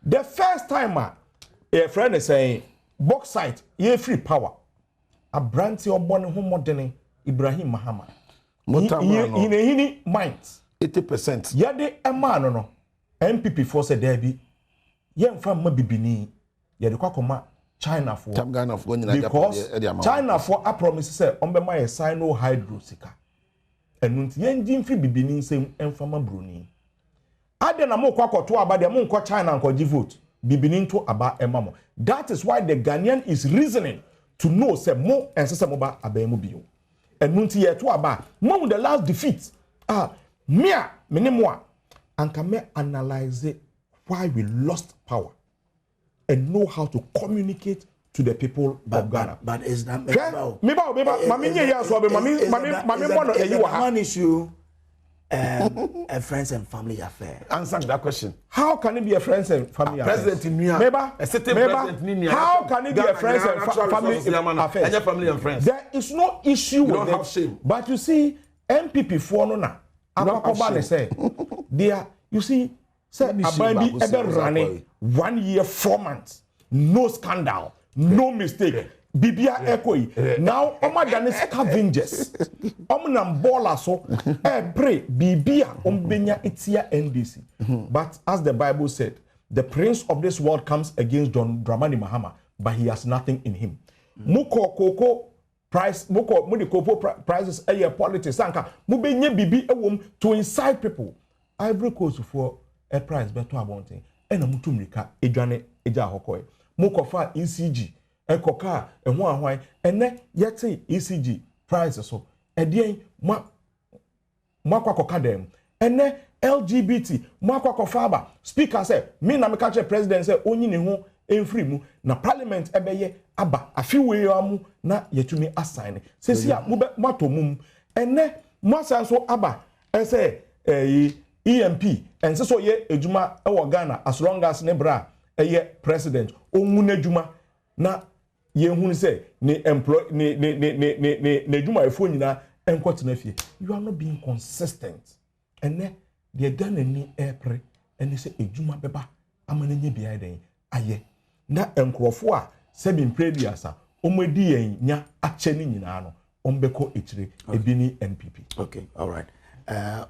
The first time a friend is saying bauxite ye free power a branch your born home Ibrahim Mahama in a minds 80%. Yade a man no MPP force a derby yen from Mabibini yade kwakoma China for because China for a promise say on my sino hydro sika and yen jim free bibini same enfama bruni adena mo kwakoto abade mo nko China nko gi vote bibini to aba emamo. That is why the Ghanaian is reasoning to know say mo ensese mo ba abemu bio and nunti ye to aba mo the last defeat me mo anka me analyze why we lost power and know how to communicate to the people of Ghana. But is that one issue a friends and family affair? Answer that question. How can it be a friends and family affair? President in Nia, a certain president in Nia. How can it be a friends and family affair? And your family and friends. There is no issue with have shame. But you see, MPP for no na. Akobane say, there. You see, say Abandi ever running 1 year 4 months, no scandal. No mistake. Bibia ekoi. Now, Oma Dane scavengers. Omnam bola so. Pray. Bibia ombenya itia NDC. But as the Bible said, the prince of this world comes against John Dramani Mahama, but he has nothing in him. Muko koko price. Muko mudi koko prices. Politics. Sanka. Mubenye bibi ewom to incite people. Ivory Coast for a price better about it. Ena mutumrika ejane eja hokoe. Mukofa ECG ekoka ehun ahwan ene yete ECG price so edien makwakoka dem ene LGBT makwakofa ba speaker say me na me catch president say onyi ne ho enfri mu na parliament ebeye aba afiwe amu na yetumi assign sesi a matomum ene masanso aba say EMP ense so ye ejuma ewo Ghana as long as ne bra eye president onwuna ejuma na ye hunu say ne employ ne ejuma efo nyina enkotena fie. You are not being consistent ene de Ghana ni epre ene say ejuma beba amanenye bia den aye na enkrofo a se bin previous a omedi yen nya ache ni nyina no ombeko echire ebi ni NPP. Okay, all right.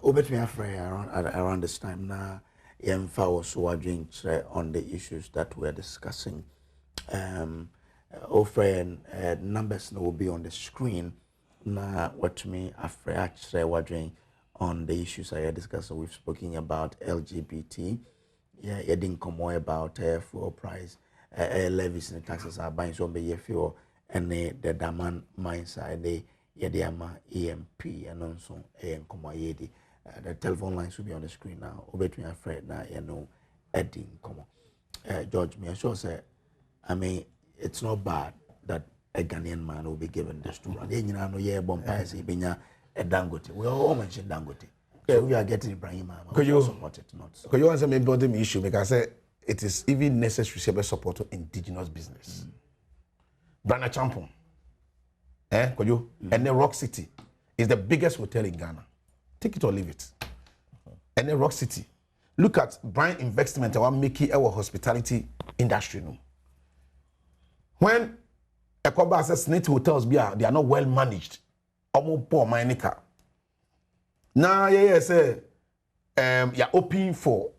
Obet me around this time now. Yemfa also arguing on the issues that we're discussing. Numbers will be on the screen. Now, what me afraid wondering on the issues I discussed. We've spoken about LGBT. Yeah, you didn't come more about fuel price, levies and taxes are buying so be fuel and the Damang mine side the Yediama EMP and also Yedi. The telephone lines will be on the screen now. Obet me afraid now, Edding, George, me sure say, I mean, it's not bad that a Ghanaian man will be given this to run. Then you know, yeah, Bompasi, Binya, a Dangote. We all mention Dangote. So we are getting Ibrahim. Could you support it? Not so. Could you answer me about the issue? Because I say it is even necessary to support indigenous business. Brana Champon, could you? And then Rock City is the biggest hotel in Ghana. Take it or leave it. And then Rock City. Look at brand investment and making our hospitality industry. No. When Ekoba says Snake hotels they are not well managed. Almost poor mining car. Now say you're open for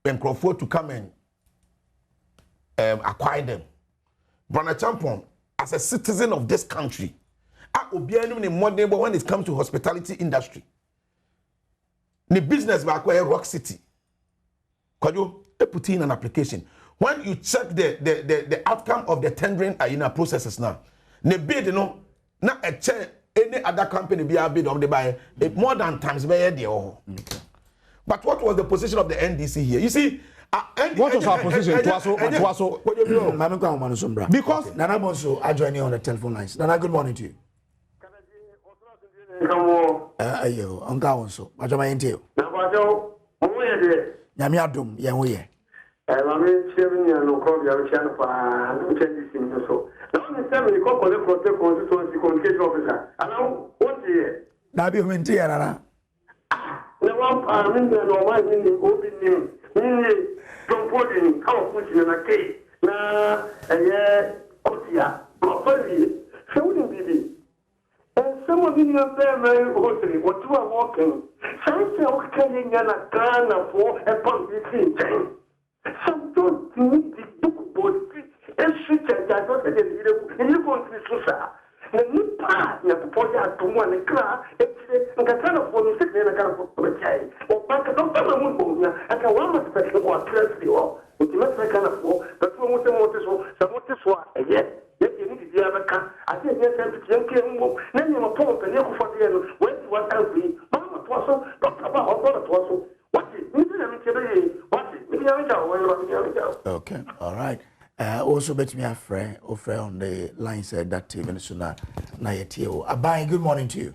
Crawford to come and acquire them. Brana Champon, as a citizen of this country, I will be more neighbor when it comes to hospitality industry. The business by acquire Rock City. Could you put in an application? When you check the outcome of the tendering processes now, the bid, not a chair, any other company be a bid of the buyer, more than times by the But what was the position of the NDC here? You see, what was our position? Because Nana Bonso, I join you on the telephone lines. Nana, good morning to you. Ayo, Uncle Onso, what am I into you? Yami Adom, Yamuye. I'm sharing your local channel for so. Now, the 7 communication officer. I know what year. Nabi Mintiana. The one parliament or my meaning opening, meaning composing how pushing in a case. Now, a year, Otia, properly, showing baby. And some of you are very hotely, what you are walking. Some say, okay, in a gun for a public chain. Some don't need the book board. And she said, I don't get it. And you go to Susa. And you pass, you have to put out to one and cry. And the kind of one is sitting in a kind of a child. Or back at the moon, and I want to special or press the all. It's not that kind of war, but from what the swat, and yet. I think yes, everything came home. Then you were told the name for the end. When you were angry, Mama Twasso, Dr. Twasso. What is it? Okay, all right. Also, bet me a friend on the line said that even sooner. Abai, good morning to you.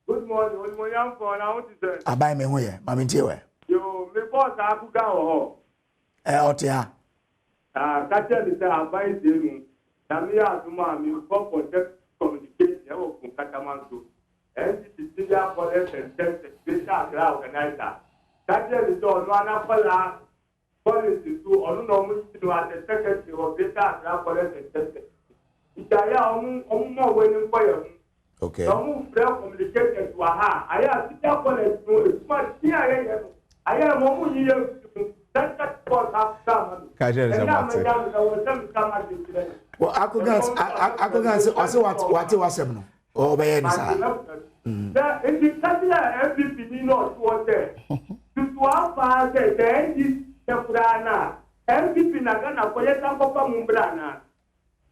Good morning, my young friend. I want to say, Abai, me where? Mammy Tewe. You, me boss, I could go. Otia. Catch it, Abai, Jamie. Namia Duma, you come for communication from Catamanto. And the Sicilia Police and Special Organizer. That is all one policy to Olunomu to as the secretary of Data Police and Testing. Itaya more winning fire. Okay. Some communication to Aha. I have Sicilia Police to smart here. I am only here. That's what I've done. Well, I could answer also what was him. Oh, by any side. That is the MVP not was there. To our father, there is Temprana. MVP Nagana, Poyeta Papa Mumbrana.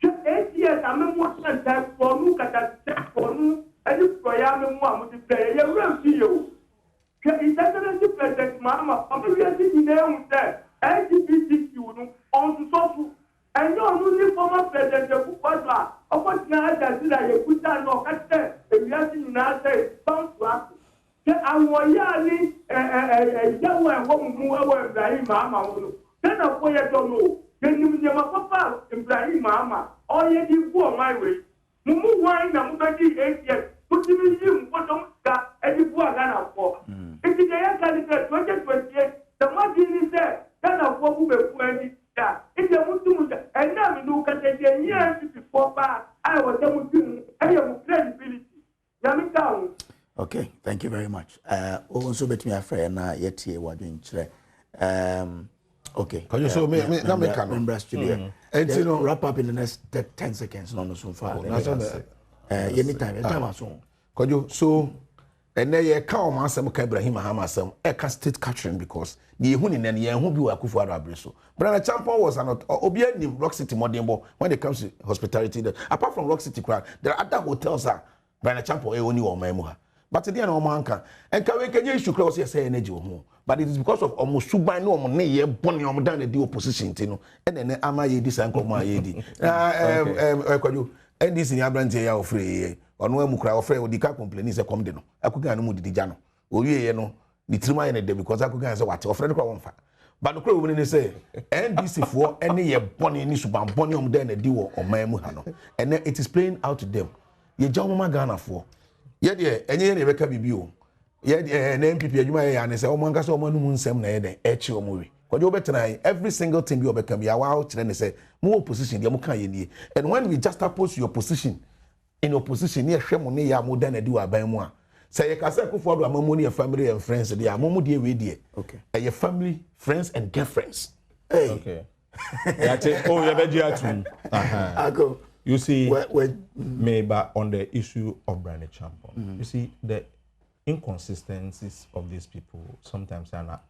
8 years, I'm a more than for look at that for you, and you play a mom to play a real you. It doesn't present Mamma, I'm really in there. LGBTQ on to social. And you only former president of Kupatwa. Of what now that you put down no caste, and you have in our say, bound to act. And one yearly, a young woman who were Ibrahim Mama. Then of what you don't know. Then you never papa, Ibrahim Mama. All you give for my way. Mumu wine and Mubaki 8 years. Put him in you, what don't got any poor Ghana for. If you get 2028, the margin is there. Then of what we were playing. If you want to, and now we look at the years before, I was able to, I have credibility. Yamitown. Okay, thank you very much. Also, bet me a friend, yet here, what doing today. Okay. Can you show me? Remember, studio. And you know, wrap up in the next 10 seconds. No, so far. Anytime, Could you so? And then you can't answer Ibrahim Hamasam, Eka State Catering because the Hunin and Yahu be Akufu Arabriso. Brana Champon was an Obian Rock City Modimbo when it comes to hospitality. Apart from Rock City Crowd, there are other hotels that Brana Champon only or Memoha. But today, no manka. And can you issue close say energy home? But it is because of almost Subai no money, bonny on down the opposition, and then Ama Yedi and Koma Yedi. And this in your brand, they are free. Or no Mukra or Frey or the car complain is a comdeno. I could get no Mudijano. owie no the trima in the because I could say what your friend crowd fa but the crowd when say NDC for any ye bonny ni suban bonny then a deal on my muhano and then it is playing out to them ye jaw mama Ghana for ye de enye ne beka bibio ye de na MPP adwuma ye and say o man kasa o man mu nsem na ye de echi o mowe because you better every single thing you become ya wa out then say more position they mo kan ye nie and when we just oppose your position in opposition ye hwe mo ne ya mo dan adi wa ban mu a say you can say for amamoni your family and friends they amomo dey we dey okay your family friends and girlfriends hey okay oh you beji atum I go you see maybe on the issue of Brandon Champon you see the inconsistencies of these people sometimes are not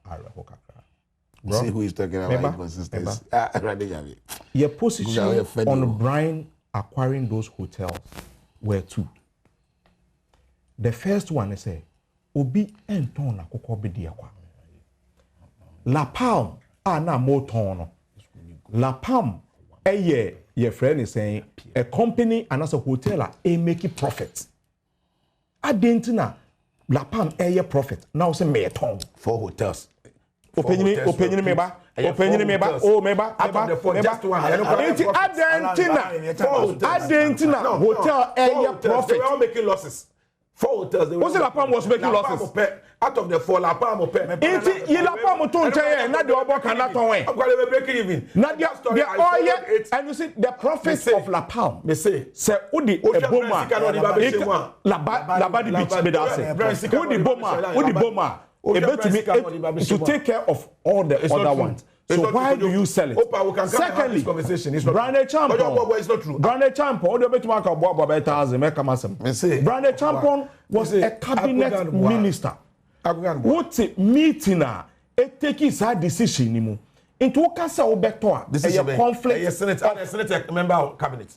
bro see who is talking about inconsistencies your position on Brian acquiring those hotels were two. The first one is say obi enton akoko bedi akwa La Palm na mo ton no La Palm your friend is saying a company and as a hotel a make profit adentina La Palm profit now say me ton for hotels opinion me ba adentina hotel profit they all making losses. 4 hotels. What's La Palm was making losses? Out of the 4, La Palm will pay. La Palm to change, not the other cannot away. I'm going to be breaking even. Not the oil, and you see the profits of La Palm. They say Udi Boma, La Badi Beach, Udi Boma, to take care of all the other ones. So why do you sell it? Secondly, Brandon Champon. It's not true. Brandon Champon, Brandon Champon was a cabinet minister. What's it meeting now? It takes a decision into Okasa Obeto. This is a conflict. A Senate member of cabinet.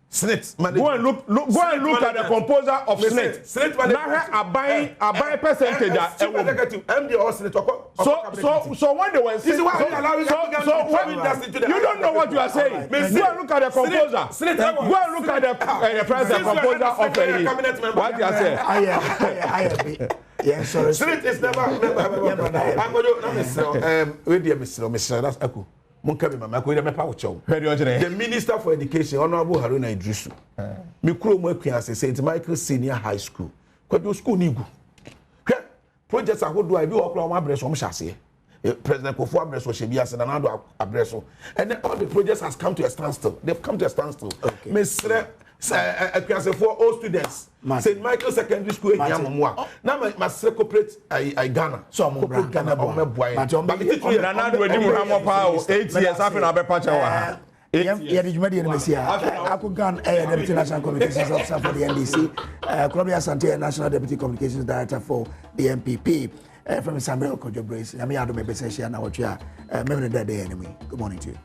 Senate. Go and look at the composer of Senate. Senate. Now a buying percentage. So when they were saying, you don't know what you are saying. Go and look at the composer. Go and look at the president composer of the what you are saying. I yeah, sorry. Senate is never. I'm going to Mr. That's Aku. The Minister for Education, Honorable Haruna Idrisu. Mikro Mwekwe as St. Michael Senior High School. Kwa school nigu. Projects are what do I do? Oklahoma Bresso Mshasi. President Kofu Abresso Shebia and another Abresso. And then all the projects has come to a standstill. They've come to a standstill. Okay. Mr. For all students. St. Michael Secondary School in Yamamwa. Now my corporate Ghana. So I'm going Ghana. But 8 years after Abe Pachawa. Yeah, did you make the Messia? I could gun the International Communications Officer for the NDC, Columbia Santé, National Deputy Communications Director for the MPP, from Samuel Kojo Brace. I mean, I don't maybe say Nnawotwe, maybe that day anyway. Good morning to you.